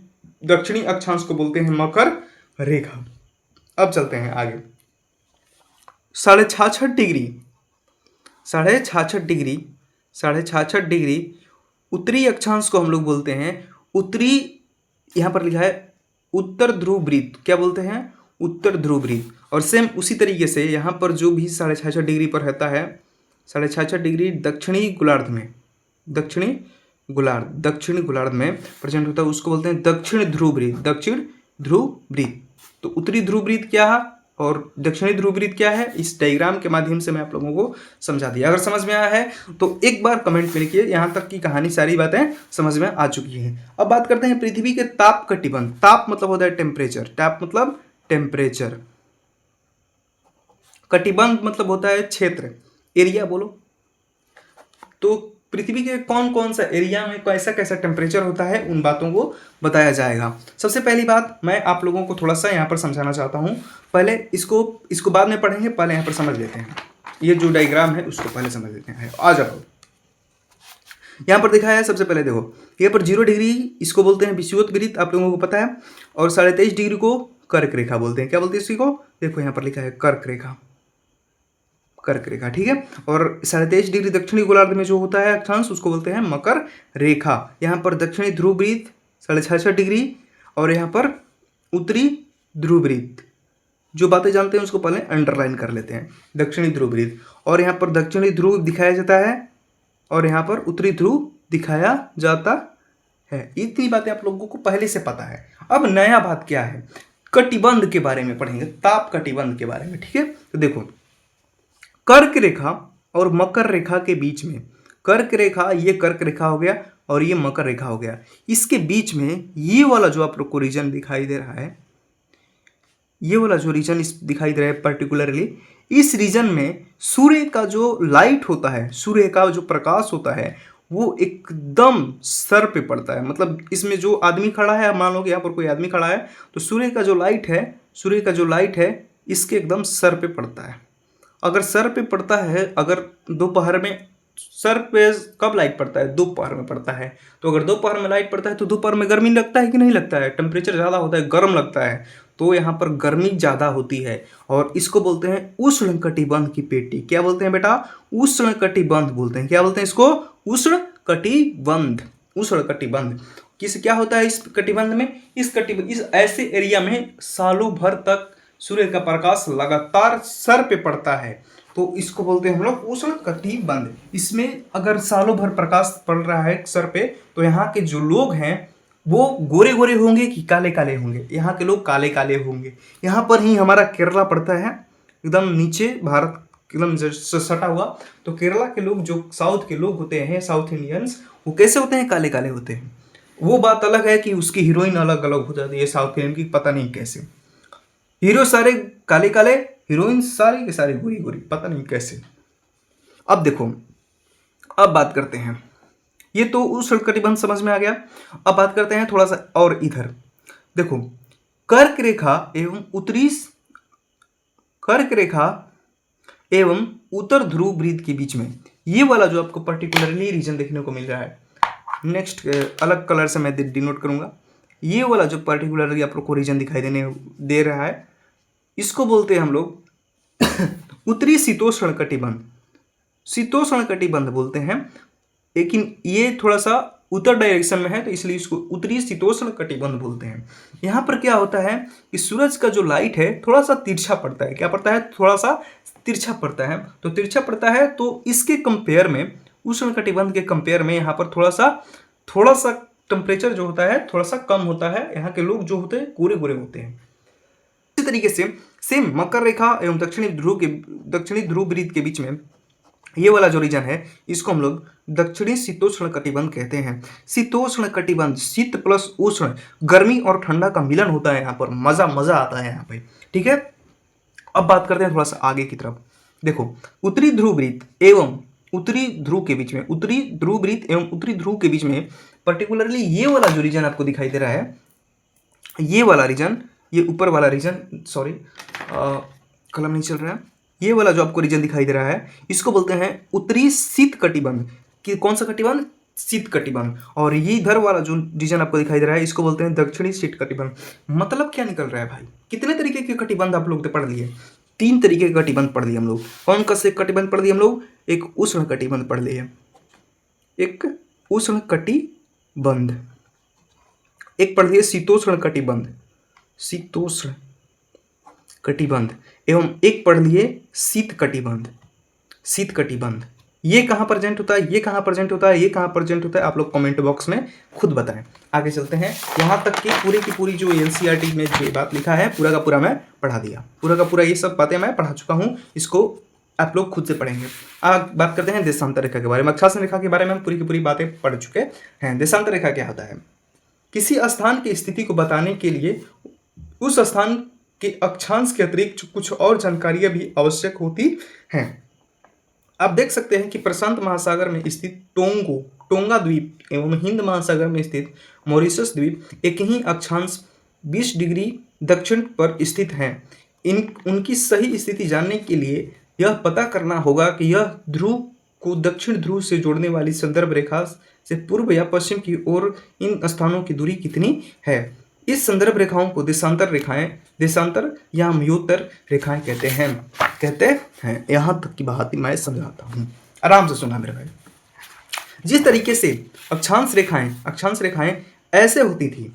दक्षिणी अक्षांश को बोलते हैं मकर रेखा। अब चलते हैं आगे। 66 डिग्री उत्तरी अक्षांश को हम लोग बोलते हैं उत्तरी, यहां पर लिखा है उत्तर ध्रुव वृत्त। क्या बोलते हैं? उत्तर ध्रुव वृत्त। और सेम उसी तरीके से यहाँ पर जो भी 66 डिग्री पर रहता है, 66 डिग्री दक्षिणी गोलार्ध में, दक्षिणी गोलार्ध में प्रेजेंट होता है, उसको बोलते हैं दक्षिण ध्रुव वृत्त। दक्षिण ध्रुव वृत्त। तो उत्तरी ध्रुव वृत्त क्या है और दक्षिणी ध्रुव वृत्त क्या है, इस डायग्राम के माध्यम से मैं आप लोगों को समझा दिया। अगर समझ में आया है तो एक बार कमेंट में लिखिए। यहाँ तक की कहानी सारी बातें समझ में आ चुकी हैं। अब बात करते हैं पृथ्वी के ताप कटिबंध। ताप मतलब होता है टेम्परेचर, ताप मतलब टेम्परेचर, कटिबंध मतलब होता है क्षेत्र, एरिया बोलो। तो पृथ्वी के कौन कौन सा एरिया में कैसा कैसा टेम्परेचर होता है उन बातों को बताया जाएगा। सबसे पहली बात मैं आप लोगों को थोड़ा सा यहाँ पर समझाना चाहता हूँ। पहले इसको बाद में पढ़ेंगे, पहले यहाँ पर समझ लेते हैं। ये जो डायग्राम है उसको पहले समझ लेते हैं। आ जाओ, यहाँ पर दिखाया है। सबसे पहले देखो, यहाँ पर 0 डिग्री इसको बोलते हैं विषुवत वृत्त, आप लोगों को पता है। और 23.5 डिग्री को कर्क रेखा बोलते हैं। क्या बोलते हैं इसी को? देखो यहाँ पर लिखा है कर्क रेखा, कर्क रेखा, ठीक है। और 23.5 डिग्री दक्षिणी गोलार्ध में जो होता है अक्षांश उसको बोलते हैं मकर रेखा। यहाँ पर दक्षिणी ध्रुव वृत्त 66 डिग्री और यहाँ पर उत्तरी ध्रुव वृत्त। जो बातें जानते हैं उसको पहले अंडरलाइन कर लेते हैं। दक्षिणी ध्रुव वृत्त और यहाँ पर दक्षिणी ध्रुव दिखाया जाता है और यहाँ पर उत्तरी ध्रुव दिखाया जाता है। इतनी बातें आप लोगों को पहले से पता है। अब नया बात क्या है, कटिबंध के बारे में पढ़ेंगे, ताप कटिबंध के बारे में, ठीक है। तो देखो, कर्क रेखा और मकर रेखा के बीच में, कर्क रेखा, ये कर्क रेखा हो गया और ये मकर रेखा हो गया, इसके बीच में ये वाला जो आप लोग को रीजन दिखाई दे रहा है, ये वाला जो रीजन इस दिखाई दे रहा है पर्टिकुलरली, इस रीजन में सूर्य का जो लाइट होता है, सूर्य का जो प्रकाश होता है वो एकदम सर पे पड़ता है। मतलब इसमें जो आदमी खड़ा है, मान लो कि यहाँ पर कोई आदमी खड़ा है, तो सूर्य का जो लाइट है इसके एकदम सर पे पड़ता है। अगर सर पे पड़ता है, अगर दोपहर में, सर पे कब लाइट पड़ता है? दोपहर में पड़ता है। तो अगर दोपहर में लाइट पड़ता है तो दोपहर में गर्मी लगता है कि नहीं लगता है? टेम्परेचर ज़्यादा होता है, गर्म लगता है, तो यहाँ पर गर्मी ज़्यादा होती है और इसको बोलते हैं उष्णकटिबंध की पेटी। क्या बोलते हैं बेटा? उष्णकटिबंध बोलते हैं। क्या बोलते हैं इसको? उष्णकटिबंध। उष्णकटिबंध क्या होता है इस कटिबंध में? इस ऐसे एरिया में सालों भर तक सूर्य का प्रकाश लगातार सर पे पड़ता है, तो इसको बोलते हैं हम लोग उष्णकटिबंध। इसमें अगर सालों भर प्रकाश पड़ रहा है सर पे, तो यहाँ के जो लोग हैं वो गोरे गोरे होंगे कि काले काले होंगे? यहाँ के लोग काले काले होंगे। यहाँ पर ही हमारा केरला पड़ता है, एकदम नीचे, भारत एकदम सटा हुआ। तो केरला के लोग, जो साउथ के लोग होते हैं, साउथ इंडियंस, वो कैसे होते हैं? काले काले होते हैं। वो बात अलग है कि उसकी हीरोइन अलग अलग हो जाती है साउथ इंडियन की, पता नहीं कैसे। हीरो सारे काले काले, हीरोइन सारी के सारी गोरी गोरी, पता नहीं कैसे। अब देखो, अब बात करते हैं, ये तो उष्णकटिबंध समझ में आ गया। अब बात करते हैं थोड़ा सा और इधर देखो, कर्क रेखा एवं उत्तर ध्रुव वृत्त के बीच में ये वाला जो आपको पर्टिकुलरली रीजन देखने को मिल रहा है, नेक्स्ट अलग कलर से मैं डिनोट करूंगा। ये वाला जो पर्टिकुलरली आप लोग को रीजन दिखाई दे रहा है, इसको बोलते हैं हम लोग उत्तरी शीतोष्ण कटिबंध। शीतोष्ण कटिबंध बोलते हैं, लेकिन ये थोड़ा सा उत्तर डायरेक्शन में है तो इसलिए इसको उत्तरी शीतोष्ण कटिबंध बोलते हैं। यहाँ पर क्या होता है कि सूरज का जो लाइट है थोड़ा सा तिरछा पड़ता है। क्या पड़ता है? थोड़ा सा तिरछा पड़ता है। तो तिरछा पड़ता है तो इसके कंपेयर में, उष्ण कटिबंध के कंपेयर में यहाँ पर थोड़ा सा टेम्परेचर जो होता है थोड़ा सा कम होता है। यहाँ के लोग जो होते हैं गोरे गोरे होते हैं। इसी तरीके से सेम मकर रेखा एवं दक्षिणी ध्रुव वृत्त के बीच में ये वाला जो रीजन है इसको हम लोग दक्षिणी शीतोष्ण कटिबंध कहते हैं। शीतोष्ण कटिबंध, शीत प्लस उष्ण, गर्मी और ठंडा का मिलन होता है यहाँ पर, मजा मजा आता है यहाँ पे। ठीक है, अब बात करते हैं थोड़ा सा आगे की तरफ। देखो, उत्तरी ध्रुव वृत्त एवं उत्तरी ध्रुव के बीच में, उत्तरी ध्रुव वृत्त एवं उत्तरी ध्रुव के बीच में पर्टिकुलरली ये वाला जो रीजन आपको दिखाई दे रहा है, ये वाला रीजन, ये ऊपर वाला रीजन, सॉरी कलम नहीं चल रहा है, ये वाला जो आपको रीजन दिखाई दे रहा है इसको बोलते हैं उत्तरी शीत कटिबंध। कि कौन सा कटिबंध? शीत कटिबंध। और ये इधर वाला जो रीजन आपको दिखाई दे रहा है इसको बोलते हैं दक्षिणी शीत कटिबंध। मतलब क्या निकल रहा है भाई? कितने तरीके के कटिबंध आप लोग पढ़ लिए? 3 तरीके के कटिबंध पढ़ लिए हम लोग। कौन का से कटिबंध पढ़ लिए हम लोग? एक उष्ण कटिबंध पढ़ लिए, एक उष्ण कटिबंध, एक पढ़ लिए शीतोष्ण कटिबंध, शीतोष्ण कटिबंध, एवं एक पढ़ लिए शीत कटिबंध, शीत कटिबंध। ये कहाँ प्रेजेंट होता है, ये कहाँ प्रेजेंट होता है, ये कहाँ प्रेजेंट होता है, आप लोग कमेंट बॉक्स में खुद बताएं। आगे चलते हैं। यहाँ तक की पूरी जो एनसीईआरटी में जो बात लिखा है पूरा का पूरा मैं पढ़ा दिया, पूरा का पूरा ये सब बातें मैं पढ़ा चुका हूँ, इसको आप लोग खुद से पढ़ेंगे। अब बात करते हैं देशांतर रेखा के बारे में। अक्षांश रेखा के बारे में हम पूरी की पूरी बातें पढ़ चुके हैं। देशांतर रेखा क्या होता है? किसी स्थान की स्थिति को बताने के लिए उस स्थान के अक्षांश के अतिरिक्त कुछ और जानकारियां भी आवश्यक होती हैं। आप देख सकते हैं कि प्रशांत महासागर में स्थित टोंगा द्वीप एवं हिंद महासागर में स्थित मॉरिशस द्वीप एक ही अक्षांश 20 डिग्री दक्षिण पर स्थित हैं। उनकी सही स्थिति जानने के लिए यह पता करना होगा कि यह ध्रुव को दक्षिण ध्रुव से जोड़ने वाली संदर्भ रेखा से पूर्व या पश्चिम की ओर इन स्थानों की दूरी कितनी है। इस संदर्भ रेखाओं को देशांतर रेखाएं, देशांतर या मयोत्तर रेखाएं कहते हैं। यहाँ तक की बात मैं समझाता हूँ, आराम से सुना मेरे भाई। जिस तरीके से अक्षांश रेखाएं ऐसे होती थी,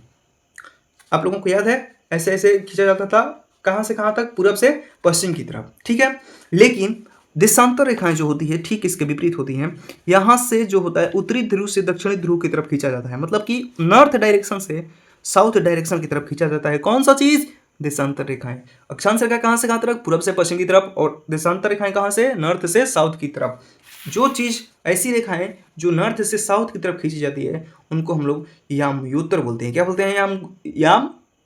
आप लोगों को याद है, ऐसे ऐसे खींचा जाता था, कहाँ से कहाँ तक? पूरब से पश्चिम की तरफ। ठीक है, लेकिन देशांतर रेखाएं जो होती है ठीक इसके विपरीत होती हैं। यहाँ से जो होता है उत्तरी ध्रुव से दक्षिणी ध्रुव की तरफ खींचा जाता है, मतलब कि नॉर्थ डायरेक्शन से साउथ डायरेक्शन की तरफ खींचा जाता है। कौन सा चीज? देशांतर रेखाएं। अक्षांश रेखा कहाँ से कहाँ तरफ? पूरब से पश्चिम की तरफ। और देशांतर रेखाएं कहाँ से? नॉर्थ से साउथ की तरफ। जो चीज ऐसी रेखाएं जो नॉर्थ से साउथ की तरफ खींची जाती है उनको हम लोग यामयोत्तर बोलते हैं। क्या बोलते हैं?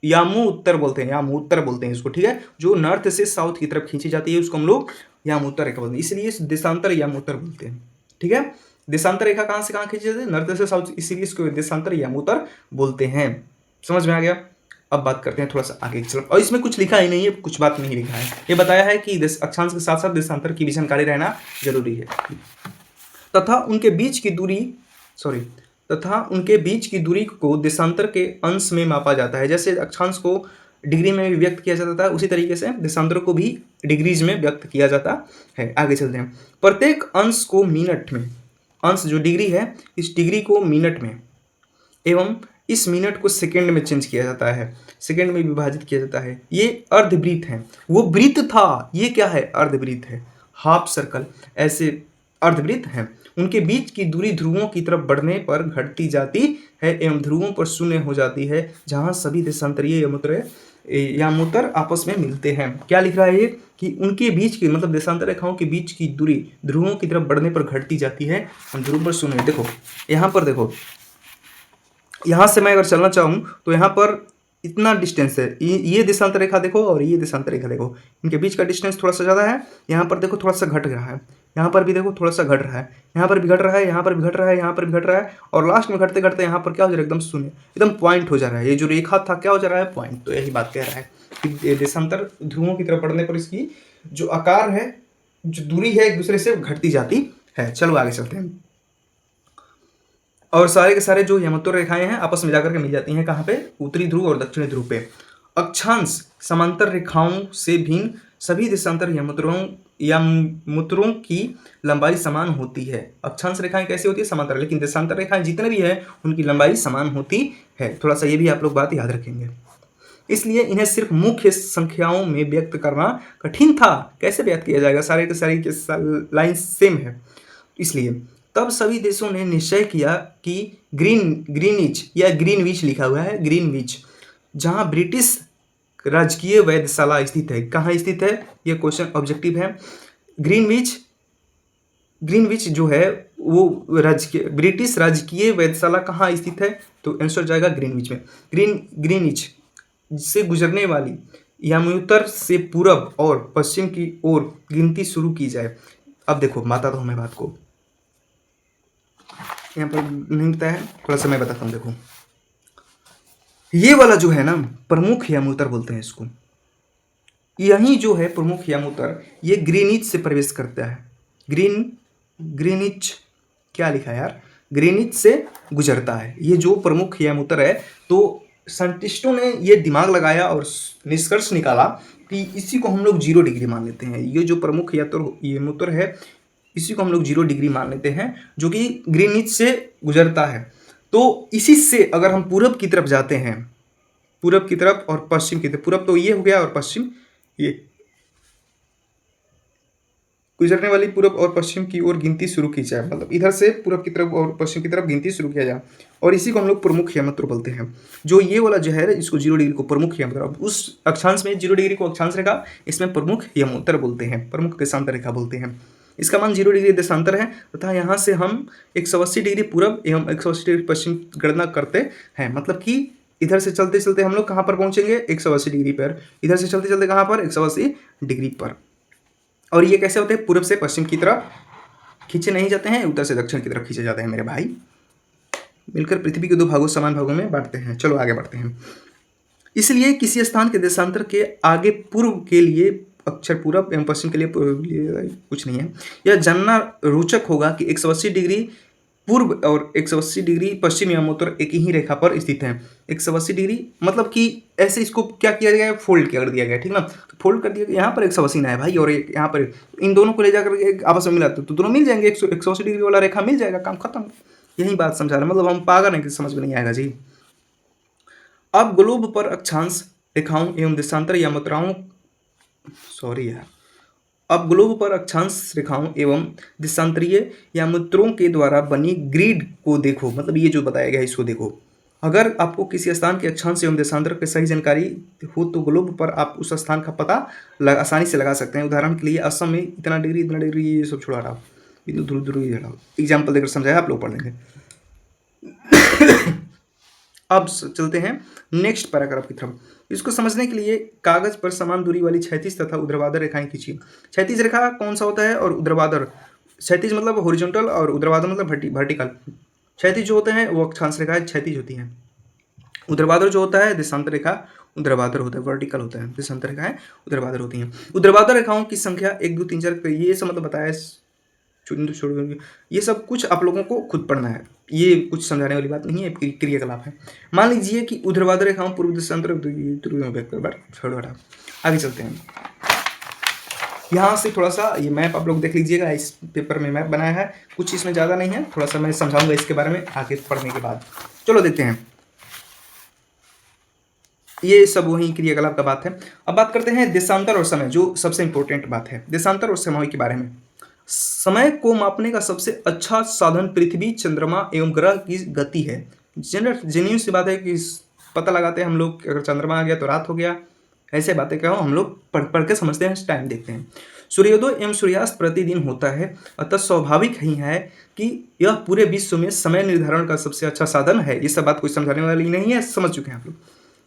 यामोत्तर बोलते हैं, यामोत्तर बोलते हैं इसको। ठीक है, जो नॉर्थ से साउथ की तरफ खींची जाती है उसको हम लोग यामोत्तर रेखा बोलते हैं, इसलिए देशांतर यामोत्तर बोलते हैं। ठीक है, देशांतर रेखा कहाँ से कहाँ खींची जाती है? नॉर्थ से साउथ, इसीलिए इसको देशांतर यामोत्तर बोलते हैं। समझ में आ गया? अब बात करते हैं थोड़ा सा आगे चलो। और इसमें कुछ लिखा ही नहीं है, कुछ बात नहीं लिखा है, ये बताया है कि अक्षांश के साथ साथ देशांतर की भी जानकारी रहना जरूरी है। तथा उनके बीच की दूरी को देशांतर के अंश में मापा जाता है। जैसे अक्षांश को डिग्री में भी व्यक्त किया जाता है, उसी तरीके से देशांतर को भी डिग्रीज में व्यक्त किया जाता है। आगे चलते हैं। प्रत्येक अंश को मिनट में, अंश जो डिग्री है इस डिग्री को मिनट में एवं इस मिनट को सेकंड में चेंज किया जाता है, सेकंड में विभाजित किया जाता है। ये अर्धवृत्त है, वो वृत्त था, ये क्या है? अर्धवृत्त है, हाफ सर्कल, ऐसे अर्धवृत्त हैं। उनके बीच की दूरी ध्रुवों की तरफ बढ़ने पर घटती जाती है एवं ध्रुवों पर शून्य हो जाती है, जहां सभी देशांतरीय यामोत्तर आपस में मिलते हैं। क्या लिख रहा है ये? कि उनके बीच की, मतलब देशांतर रेखाओं के बीच की दूरी ध्रुवों की तरफ बढ़ने पर घटती जाती है और ध्रुव पर शून्य। देखो यहाँ पर, देखो यहाँ से मैं अगर चलना चाहूँ तो यहाँ पर इतना डिस्टेंस है, ये देशांतर रेखा देखो और ये देशांतर रेखा देखो, इनके बीच का डिस्टेंस थोड़ा सा ज़्यादा है। यहाँ पर देखो थोड़ा सा घट रहा है, यहाँ पर भी देखो थोड़ा सा घट रहा है, यहाँ पर भी घट रहा है, यहाँ पर भी घट रहा है, यहाँ पर भी घट रहा है, और लास्ट में घटते घटते यहाँ पर क्या हो जा रहा है? एकदम शून्य, एकदम पॉइंट हो जा रहा है। ये जो रेखा था क्या हो जा रहा है? पॉइंट। तो यही बात कह रहा है कि देशांतर ध्रुवों की तरफ बढ़ने पर इसकी जो आकार है, जो दूरी है, एक दूसरे से घटती जाती है। चलो आगे चलते हैं। और सारे के सारे जो यामोत्तर रेखाएं हैं आपस में जाकर के मिल जाती हैं कहाँ पे? उत्तरी ध्रुव और दक्षिणी ध्रुव पे। अक्षांश समांतर रेखाओं से भिन्न सभी देशांतर यामोत्तरों की लंबाई समान होती है। अक्षांश रेखाएं कैसी होती है? समांतर, लेकिन देशांतर रेखाएं जितने भी है उनकी लंबाई समान होती है। थोड़ा सा ये भी आप लोग बात याद रखेंगे, इसलिए इन्हें सिर्फ मुख्य संख्याओं में व्यक्त करना कठिन था। कैसे व्यक्त किया जाएगा? सारे के सारे लाइन सेम है। इसलिए तब सभी देशों ने निश्चय किया कि ग्रीनिच या ग्रीनविच लिखा हुआ है, ग्रीनविच, जहां ब्रिटिश राजकीय वैधशाला स्थित है। कहाँ स्थित है? ये क्वेश्चन ऑब्जेक्टिव है। ग्रीनविच ग्रीनविच जो है वो राजकीय ब्रिटिश राजकीय वेधशाला कहाँ स्थित है? तो आंसर जाएगा ग्रीनविच में। ग्रीनविच से गुजरने वाली यमुनोत्तर से पूरब और पश्चिम की ओर गिनती शुरू की जाए। अब देखो बताता हूँ मैं बात को, यहाँ पर नहीं बताया है, थोड़ा सा मैं बताता हूँ। देखो ये वाला जो है ना प्रमुख यमुनोत्तर बोलते हैं इसको, यही जो है प्रमुख यमुनोत्तर ये ग्रीनिच से प्रवेश करता है। ग्रीनिच क्या लिखा है यार, ग्रीनिच से गुजरता है ये जो प्रमुख यमुनोत्तर है। तो साइंटिस्टों ने ये दिमाग लगाया और निष्कर्ष निकाला कि इसी को हम लोग 0 डिग्री मान लेते हैं। ये जो प्रमुख यमुनोत्तर है इसी को हम लोग 0 डिग्री मान लेते हैं, जो कि ग्रीनिच से गुजरता है। तो इसी से अगर हम पूरब की तरफ जाते हैं, पूरब की तरफ और पश्चिम की तरफ, पूरब तो ये हो गया और पश्चिम ये, गुजरने वाली पूरब और पश्चिम की ओर गिनती शुरू की जाए, मतलब इधर से पूरब की तरफ और पश्चिम की तरफ गिनती शुरू किया जाए, और इसी को हम लोग प्रमुख यमुनोत्तर बोलते हैं। जो ये वाला जो है इसको 0 डिग्री को प्रमुख यमुनोत्तर, उस अक्षांश में 0 डिग्री को अक्षांश रेखा, इसमें प्रमुख यमुनोत्तर बोलते हैं, प्रमुख देशांतर रेखा बोलते हैं। इसका मान 0 डिग्री देशांतर है तथा यहाँ से हम 180 डिग्री पूरब एवं 180 डिग्री पश्चिम गणना करते हैं। मतलब कि इधर से चलते चलते हम लोग कहाँ पर पहुँचेंगे? 180 डिग्री पर। इधर से चलते चलते कहाँ पर? 180 डिग्री पर। और ये कैसे होते हैं? पूरब से पश्चिम की तरफ खींचे नहीं जाते हैं, उत्तर से दक्षिण की तरफ खींचे जाते हैं मेरे भाई। मिलकर पृथ्वी के 2 भागों समान भागों में बांटते हैं। चलो आगे बढ़ते हैं। इसलिए किसी स्थान के देशांतर के आगे पूर्व के लिए अक्षर पूरब एवं पश्चिम के लिए कुछ नहीं है। यह जानना रोचक होगा कि 180 डिग्री पूर्व और 180 डिग्री पश्चिम यमुनोत्तर एक ही रेखा पर स्थित है। 180 डिग्री मतलब कि ऐसे इसको क्या किया गया है? फोल्ड कर दिया गया, ठीक ना। तो फोल्ड कर दिया गया, यहाँ पर 180 ना है भाई, और एक यहाँ पर, इन दोनों को ले जाकर आपस में मिला तो दोनों मिल जाएंगे, 180 डिग्री वाला रेखा मिल जाएगा, काम खत्म। यही बात समझा रहे, मतलब हम पागल हैं कि समझ में नहीं आएगा जी। अब ग्लोब पर अक्षांश रेखाओं एवं देशांतर यमुनाओं, सॉरी यार, अब ग्लोब पर अक्षांश रेखाओं एवं देशांतरीय यमुनाओं के द्वारा बनी ग्रिड को देखो, मतलब ये जो बताया गया है इसको देखो। अगर आपको किसी स्थान के अक्षांश एवं देशांतर की सही जानकारी हो तो ग्लोब पर आप उस स्थान का पता आसानी से लगा सकते हैं। उदाहरण के लिए असम में इतना डिग्री ये सब छुड़ा रहा, एग्जाम्पल देकर समझाया, आप लोग पढ़ लेंगे। अब चलते हैं नेक्स्ट पैराग्राफ की तरफ। इसको समझने के लिए कागज पर समान दूरी वाली क्षैतिज तथा ऊर्ध्वाधर रेखाएं खींचिए। क्षैतिज रेखा कौन सा होता है और ऊर्ध्वाधर? क्षैतिज मतलब हॉरिजॉन्टल और ऊर्ध्वाधर मतलब वर्टिकल। क्षैतिज जो होते हैं वो अक्षांश रेखाएं क्षैतिज होती हैं। ऊर्ध्वाधर जो होता है देशांतर रेखा ऊर्ध्वाधर होता है, वर्टिकल होता है। देशांतर रेखाएं ऊर्ध्वाधर होती हैं। ऊर्ध्वाधर रेखाओं की संख्या 1 2 3 4, ये सब मतलब बताया, छोड़, ये सब कुछ आप लोगों को खुद पढ़ना है, ये कुछ समझाने वाली बात नहीं है, क्रियाकलाप है। मान लीजिए कि ऊर्ध्वाधर रेखाओं पूर्व देशांतर, छोड़ो, आगे चलते हैं। यहाँ से थोड़ा सा ये मैप आप लोग देख लीजिएगा, इस पेपर में मैप बनाया है, कुछ इसमें ज़्यादा नहीं है, थोड़ा सा मैं समझाऊंगा इसके बारे में आगे पढ़ने के बाद। चलो देखते हैं, ये सब वही क्रियाकलाप का बात है। अब बात करते हैं देशांतर और समय, जो सबसे इंपॉर्टेंट बात है, देशांतर और समय के बारे में। समय को मापने का सबसे अच्छा साधन पृथ्वी, चंद्रमा एवं ग्रह की गति है। जेन्युइन सी बात है कि पता लगाते हैं हम लोग, अगर चंद्रमा आ गया तो रात हो गया, ऐसे बातें क्या हो हम लोग पढ़ के समझते हैं, टाइम देखते हैं। सूर्योदय एवं सूर्यास्त प्रतिदिन होता है, अतः स्वाभाविक ही है कि यह पूरे विश्व में समय निर्धारण का सबसे अच्छा साधन है। ये सब बात कोई समझाने वाली नहीं है, समझ चुके हैं आप लोग।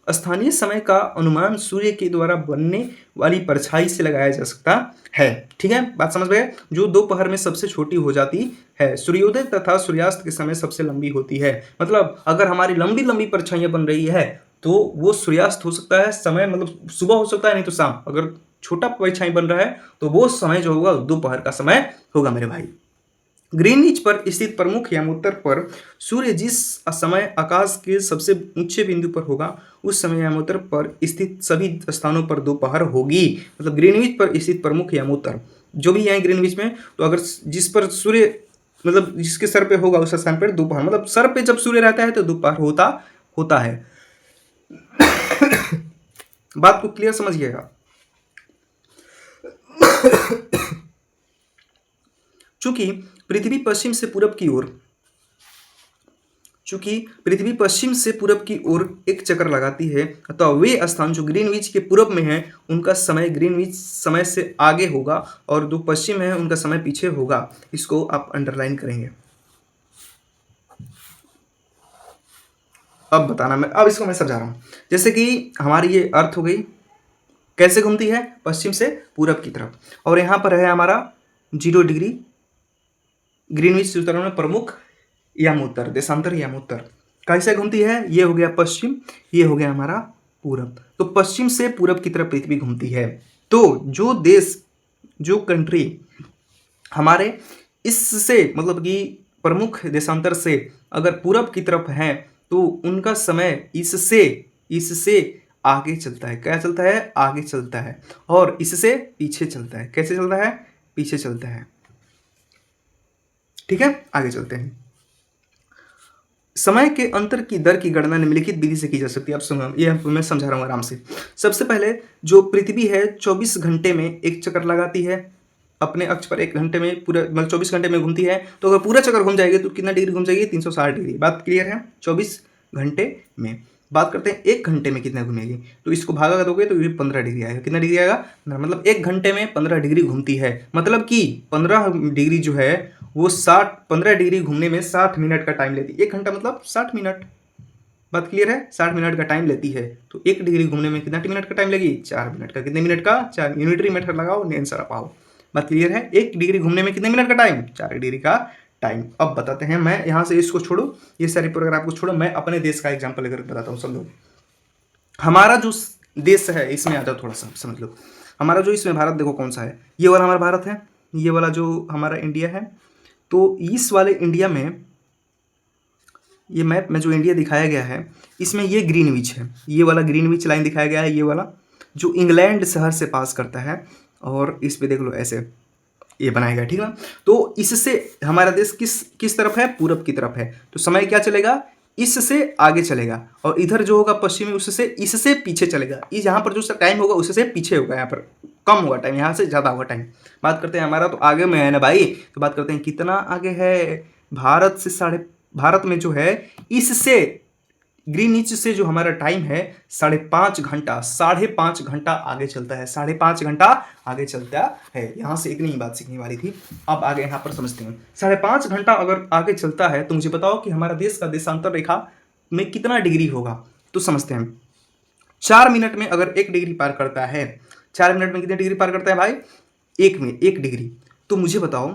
स्थानीय समय का अनुमान सूर्य के द्वारा बनने वाली परछाई से लगाया जा सकता है, ठीक है, बात समझ गए, जो दोपहर में सबसे छोटी हो जाती है। सूर्योदय तथा सूर्यास्त के समय सबसे लंबी होती है। मतलब अगर हमारी लंबी लंबी परछाइयां बन रही है तो वो सूर्यास्त हो सकता है समय, मतलब सुबह हो सकता है, नहीं तो शाम। अगर छोटा परछाई बन रहा है तो वो समय जो होगा दोपहर का समय होगा मेरे भाई। ग्रीनविच पर स्थित प्रमुख यमुनोत्तर पर सूर्य जिस समय आकाश के सबसे ऊंचे बिंदु पर होगा उस समय यमुनोत्तर पर स्थित सभी स्थानों पर दोपहर होगी। मतलब ग्रीनविच पर स्थित प्रमुख यमुनोत्तर जो भी है ग्रीनविच में, तो अगर जिस पर सूर्य, मतलब जिसके सर पे होगा उस स्थान पर दोपहर, मतलब सर पे जब सूर्य रहता है तो दोपहर होता है। बात को क्लियर समझिएगा। चूंकि पृथ्वी पश्चिम से पूरब की ओर चूंकि पृथ्वी पश्चिम से पूरब की ओर एक चक्कर लगाती है, तो वे स्थान जो ग्रीनविच के पूरब में हैं उनका समय ग्रीनविच समय से आगे होगा और जो पश्चिम है उनका समय पीछे होगा। इसको आप अंडरलाइन करेंगे। अब बताना, अब इसको मैं समझा रहा हूँ। जैसे कि हमारी ये अर्थ हो गई, कैसे घूमती है? पश्चिम से पूरब की तरफ। और यहाँ पर है हमारा 0 डिग्री ग्रीनविच सूत्र में प्रमुख यामोत्तर, देशांतर यामोत्तर। कैसे घूमती है? ये हो गया पश्चिम, ये हो गया हमारा पूरब। तो पश्चिम से पूरब की तरफ पृथ्वी घूमती है। तो जो देश, जो कंट्री हमारे इससे मतलब कि प्रमुख देशांतर से अगर पूरब की तरफ है तो उनका समय इससे इससे आगे चलता है। क्या चलता है? आगे चलता है। और इससे पीछे चलता है। कैसे चलता है? पीछे चलता है। ठीक है, आगे चलते हैं। समय के अंतर की दर की गणना निम्नलिखित विधि से की जा सकती है। अब सुनो, ये मैं समझा रहा हूँ आराम से। सबसे पहले जो पृथ्वी है 24 घंटे में एक चक्कर लगाती है अपने अक्ष पर, 1 घंटे में पूरा मतलब 24 घंटे में घूमती है। तो अगर पूरा चक्कर घूम जाएगी तो कितना डिग्री घूम जाएगी? 360 डिग्री। बात क्लियर है? 24 घंटे में। बात करते हैं 1 घंटे में कितना घूमेगी, तो इसको भागा दोगे तो ये 15 डिग्री आएगा। कितना डिग्री आएगा? मतलब 1 घंटे में 15 डिग्री घूमती है। मतलब कि 15 डिग्री जो है वो 15 डिग्री घूमने में 60 मिनट का टाइम लेती है। 1 घंटा मतलब 60 मिनट। बात क्लियर है? 60 मिनट का टाइम लेती है। तो 1 डिग्री घूमने में कितना मिनट का टाइम लेगी? 4 मिनट का। कितने मिनट का? 4। यूनिटरी मेथड लगाओ, आंसर पाओ। बात क्लियर है? 1 डिग्री घूमने में कितने मिनट का टाइम? 4 डिग्री का टाइम। अब बताते हैं, मैं यहाँ से इसको छोड़ो, ये सारी पैराग्राफ को छोड़ो, मैं अपने देश का एग्जाम्पल लेकर बताता हूँ। समझो, हमारा जो देश है इसमें आ जाओ, थोड़ा सा समझ लो। हमारा जो इसमें भारत देखो कौन सा है, ये वाला हमारा भारत है, ये वाला जो हमारा इंडिया है। तो इस वाले इंडिया में, ये मैप में जो इंडिया दिखाया गया है इसमें ये ग्रीनविच है, ये वाला ग्रीनविच लाइन दिखाया गया है, ये वाला जो इंग्लैंड शहर से पास करता है। और इस पे देख लो ऐसे ये बनाया गया, ठीक है। तो इससे हमारा देश किस किस तरफ है? पूरब की तरफ है। तो समय क्या चलेगा? इससे आगे चलेगा। और इधर जो होगा पश्चिमी, उससे इससे पीछे चलेगा। इस यहाँ पर जो टाइम होगा उससे पीछे होगा, यहाँ पर कम होगा टाइम, यहाँ से ज़्यादा होगा टाइम। बात करते हैं, हमारा तो आगे में है ना भाई, तो बात करते हैं कितना आगे है। भारत में जो है इससे ग्रीनविच से जो हमारा टाइम है 5.5 घंटा आगे चलता है। 5.5 घंटा आगे चलता है। यहाँ से एक नई बात सीखने वाली थी, अब आगे यहाँ पर समझते हैं। 5.5 घंटा अगर आगे चलता है तो मुझे बताओ कि हमारा देश का देशांतर रेखा में कितना डिग्री होगा। तो समझते हैं, 4 मिनट में अगर 1 डिग्री पार करता है, 4 मिनट में कितनी डिग्री पार करता है भाई? 1 डिग्री। तो मुझे बताओ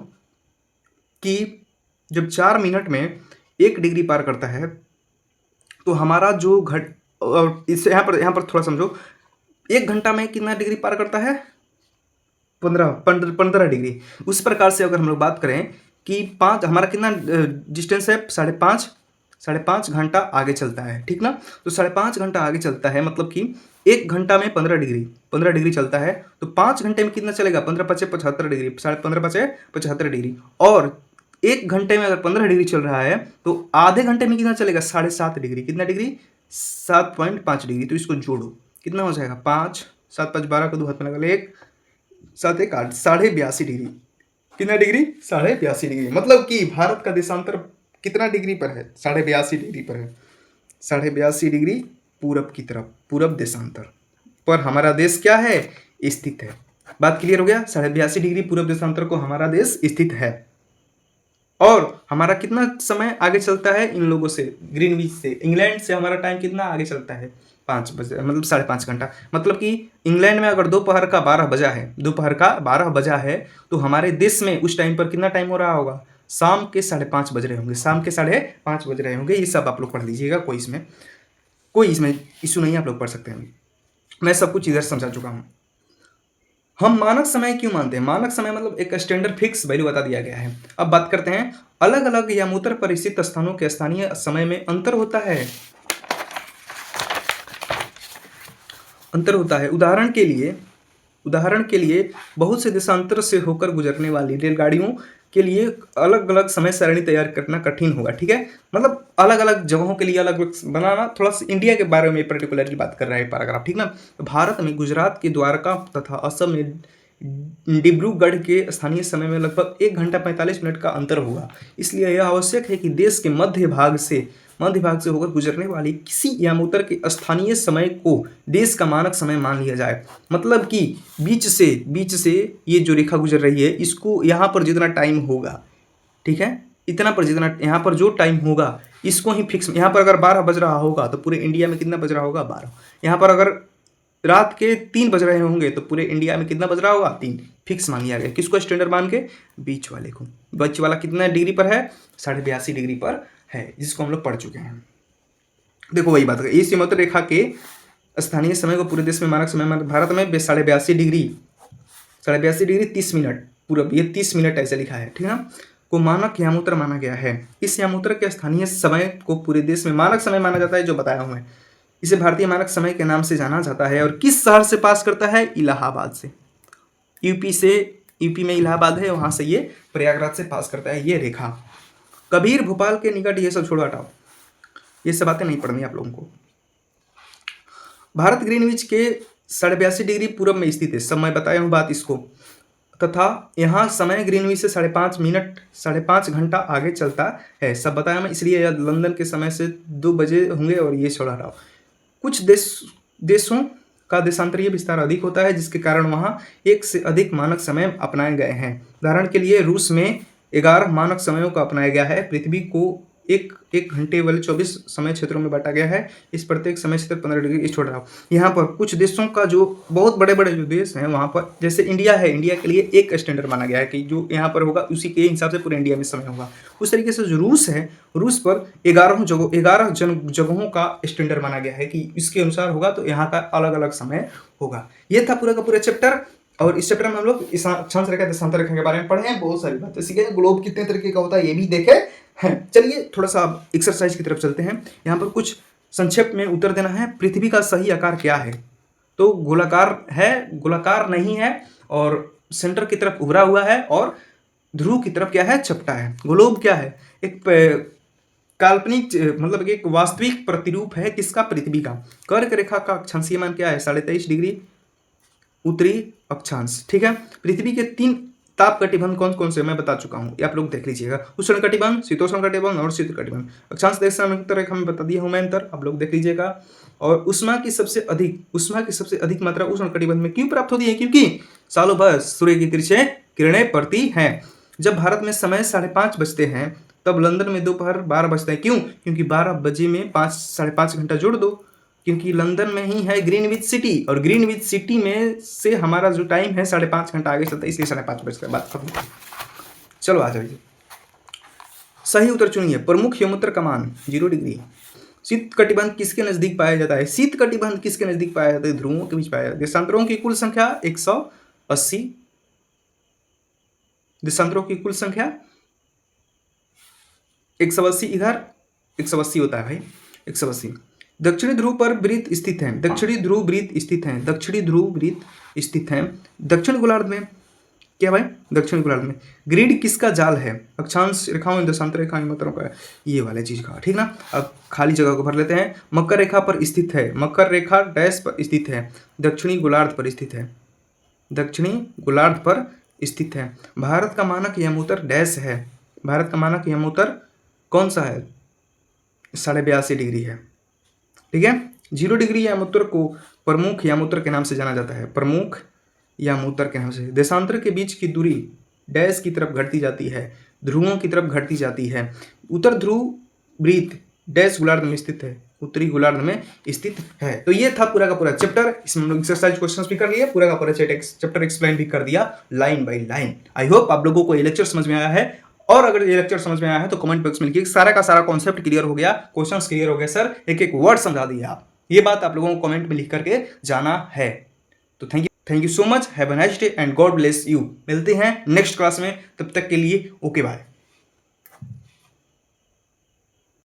कि जब 4 मिनट में 1 डिग्री पार करता है तो हमारा जो और इससे यहाँ पर थोड़ा समझो, 1 घंटा में कितना डिग्री पार करता है? 15 डिग्री। उस प्रकार से अगर हम लोग बात करें कि 5 हमारा कितना डिस्टेंस है? 5.5 घंटा आगे चलता है, ठीक ना। तो 5.5 घंटा आगे चलता है, मतलब कि 1 घंटा में 15 डिग्री चलता है। तो 5 घंटे में कितना चलेगा? 15 × 5 = 75 डिग्री, 15 × 5 = 75 डिग्री। और 1 घंटे में अगर 15 डिग्री चल रहा है तो आधे घंटे में कितना चलेगा? 7.5 डिग्री। कितना डिग्री? 7.5 डिग्री। तो इसको जोड़ो, कितना हो जाएगा? 5 7 5 12 को 2 हाथ में लगा ले, 1 7 1 8, 82.5 डिग्री। कितना डिग्री? 82.5 डिग्री। मतलब कि भारत का देशांतर कितना डिग्री पर है? 82.5 डिग्री पर है। 82.5 डिग्री पूरब की तरफ, पूरब देशांतर पर हमारा देश क्या है? स्थित है। बात क्लियर हो गया? 82.5 डिग्री पूरब देशांतर को हमारा देश स्थित है। और हमारा कितना समय आगे चलता है इन लोगों से? ग्रीनविच से, इंग्लैंड से हमारा टाइम कितना आगे चलता है? 5 बजे, मतलब 5.5 घंटा। मतलब कि इंग्लैंड में अगर दोपहर का 12 बजा है, दोपहर का 12 बजा है, तो हमारे देश में उस टाइम पर कितना टाइम हो रहा होगा? शाम के 5:30 बज रहे होंगे, शाम के 5:30 बज रहे होंगे। ये सब आप लोग पढ़ लीजिएगा, कोई इसमें इशू नहीं है, आप लोग पढ़ सकते हैं। मैं सब कुछ इधर समझा चुका हूँ। हम मानक समय क्यों मानते हैं? मानक समय मतलब एक स्टैंडर्ड फिक्स वैल्यू बता दिया गया है। अब बात करते हैं, अलग अलग यामोत्तर पर स्थित स्थानों के स्थानीय समय में अंतर होता है। अंतर होता है। उदाहरण के लिए बहुत से देशांतर से होकर गुजरने वाली रेलगाड़ियों के लिए अलग अलग समय सारणी तैयार करना कठिन होगा, ठीक है। मतलब अलग अलग जगहों के लिए अलग अलग बनाना। थोड़ा सा इंडिया के बारे में पर्टिकुलरली बात कर रहा है पैराग्राफ, ठीक ना। भारत में गुजरात के द्वारका तथा असम में डिब्रूगढ़ के स्थानीय समय में लगभग 1 घंटा 45 मिनट का अंतर होगा। इसलिए यह आवश्यक है कि देश के मध्य भाग से होकर गुजरने वाली किसी यामोत्तर के स्थानीय समय को देश का मानक समय मान लिया जाए। मतलब कि बीच से ये जो रेखा गुजर रही है, इसको यहाँ पर जितना टाइम होगा, ठीक है, इतना पर जितना यहाँ पर जो टाइम होगा इसको ही फिक्स। यहाँ पर अगर 12 बज रहा होगा तो पूरे इंडिया में कितना बज रहा होगा? 12। यहाँ पर अगर रात के 3 बज रहे होंगे तो पूरे इंडिया में कितना बज रहा होगा? 3। फिक्स मान लिया गया। किसको स्टैंडर्ड मान के? बीच वाले को। बीच वाला कितना डिग्री पर है? 82.5 डिग्री पर है, जिसको हम लोग पढ़ चुके हैं। देखो वही बात है, इस यामोत्तर रेखा के स्थानीय समय को पूरे देश में मानक समय भारत में 82.5 डिग्री 30 मिनट, पूरा ये 30 मिनट ऐसे लिखा है, ठीक है ना, को मानक यामोत्तर माना गया है। इस यामोत्तर के स्थानीय समय को पूरे देश में मानक समय माना जाता है, जो बताया हूँ मैं। इसे भारतीय मानक समय के नाम से जाना जाता है। और किस शहर से पास करता है? इलाहाबाद से। यूपी में इलाहाबाद है, वहां से ये प्रयागराज से पास करता है ये रेखा। कबीर भोपाल के निकट, ये सब छोड़ो, हटाओ, ये सब बातें नहीं पढ़नी आप लोगों को। भारत ग्रीनविच के 82.5 डिग्री पूर्व में स्थित है, सब मैं बताया हूँ बात इसको, तथा यहाँ समय ग्रीनविच से 5.5 घंटा आगे चलता है, सब बताया मैं। इसलिए यह लंदन के समय से 2 बजे होंगे। और ये छोड़ा रहा, कुछ देशों का देशांतरीय विस्तार अधिक होता है, जिसके कारण वहाँ 1 से अधिक मानक समय अपनाए गए हैं। उदाहरण के लिए रूस में 11 मानक समयों का अपनाया गया है। पृथ्वी को एक घंटे वाले 24 समय क्षेत्रों में बांटा गया है। इस प्रत्येक समय क्षेत्र 15 डिग्री छोड़ रहा हूँ। यहाँ पर कुछ देशों का जो बहुत बड़े बड़े जो देश हैं वहाँ पर, जैसे इंडिया है, इंडिया के लिए एक स्टैंडर्ड माना गया है कि जो यहाँ पर होगा उसी के हिसाब से पूरे इंडिया में समय होगा। उस तरीके से जो रूस है, रूस पर 11 जगहों का स्टैंडर्ड माना गया है कि इसके अनुसार होगा तो यहाँ का अलग अलग समय होगा। ये था पूरा का पूरा चैप्टर। और इस चैप्टर में हम लोग अक्षांश रेखा देशांतर रेखा के बारे में पढ़े हैं, बहुत सारी बातें सीखे, ग्लोब कितने तरीके का होता है ये भी देखे हैं। चलिए थोड़ा सा एक्सरसाइज की तरफ चलते हैं। यहाँ पर कुछ संक्षेप में उत्तर देना है। पृथ्वी का सही आकार क्या है? तो गोलाकार है, गोलाकार नहीं है, और सेंटर की तरफ उभरा हुआ है, और ध्रुव की तरफ क्या है? चपटा है। ग्लोब क्या है? एक काल्पनिक, मतलब एक वास्तविक प्रतिरूप है किसका? पृथ्वी का। कर्क रेखा का अक्षांशीय मान क्या है? 23.5 डिग्री उत्तरी अक्षांश, ठीक है। पृथ्वी के 3 ताप कटिबंध कौन कौन से मैं बता चुका हूँ, ये आप लोग देख लीजिएगा। उष्ण कटिबंध, शीतोष्ण कटिबंध और शीत कटिबंध। अक्षांश देशांतर रेखा में बता दिया हूँ मैं अंतर, आप लोग देख लीजिएगा। और उष्मा की सबसे अधिक मात्रा उष्ण कटिबंध में क्यों प्राप्त होती है? क्योंकि सालों भर सूर्य की तिरछे किरणें पड़ती हैं। जब भारत में समय 5:30 बजते हैं, तब लंदन में दोपहर 12 बजते हैं। क्यों? क्योंकि 12 बजे में 5-5.5 घंटा जोड़ दो, क्योंकि लंदन में ही है ग्रीनविच सिटी, और ग्रीनविच सिटी में से हमारा जो टाइम है 5.5 घंटा आगे चलता है, इसलिए 5:30 बजे के बाद खत्म। चलो आ जाइए, सही उत्तर चुनिए। प्रमुख यामोत्तर का मान 0 डिग्री। शीत कटिबंध किसके नजदीक पाया जाता है? शीत कटिबंध किसके नजदीक पाया जाता है? ध्रुवों के बीच पाया जाता है। देशांतरों की कुल संख्या 180। देशांतरों की कुल संख्या 180, इधर 180 होता है भाई, 180। दक्षिणी ध्रुव पर वृत्त स्थित है। दक्षिणी ध्रुव वृत्त स्थित है। दक्षिण गोलार्ध में क्या भाई? दक्षिण गोलार्ध में ग्रिड किसका जाल है? अक्षांश रेखाओं, देशांतर रेखाओं, यामोत्तरों का, ये वाले चीज का, ठीक ना। अब खाली जगह को भर लेते हैं। मकर रेखा पर स्थित है। मकर रेखा डैश पर स्थित है? दक्षिणी गोलार्ध पर स्थित है। दक्षिणी गोलार्ध पर स्थित है। भारत का मानक यामोत्तर डैश है। भारत का मानक यामोत्तर कौन सा है? 82.5 डिग्री है, ठीक है। 0 डिग्री यामोत्तर को प्रमुख यामोत्तर के नाम से जाना जाता है। प्रमुख यामोत्तर के नाम से। देशांतर के बीच की दूरी डैश की तरफ घटती जाती है, ध्रुवों की तरफ घटती जाती है। उत्तर ध्रुव वृत्त डैश गोलार्ध में स्थित है, उत्तरी गोलार्ध में स्थित है। तो ये था पूरा का पूरा चैप्टर। इसमें हम लोग एक्सरसाइज क्वेश्चंस भी कर लिए, पूरा का पूरा चैप्टर एक्सप्लेन भी कर दिया line by line. I hope आप लोगों को ये लेक्चर समझ में आया है। और अगर ये लेक्चर समझ में आया है तो कमेंट बॉक्स में लिखिए सारा का सारा कॉन्सेप्ट क्लियर हो गया, क्वेश्चंस क्लियर हो गए सर, एक एक वर्ड समझा दिया आप। ये बात आप लोगों को कमेंट में लिख करके जाना है। तो thank you so much, have a nice day and God bless you. मिलते हैं नेक्स्ट क्लास में, तब तक के लिए ओके बाय।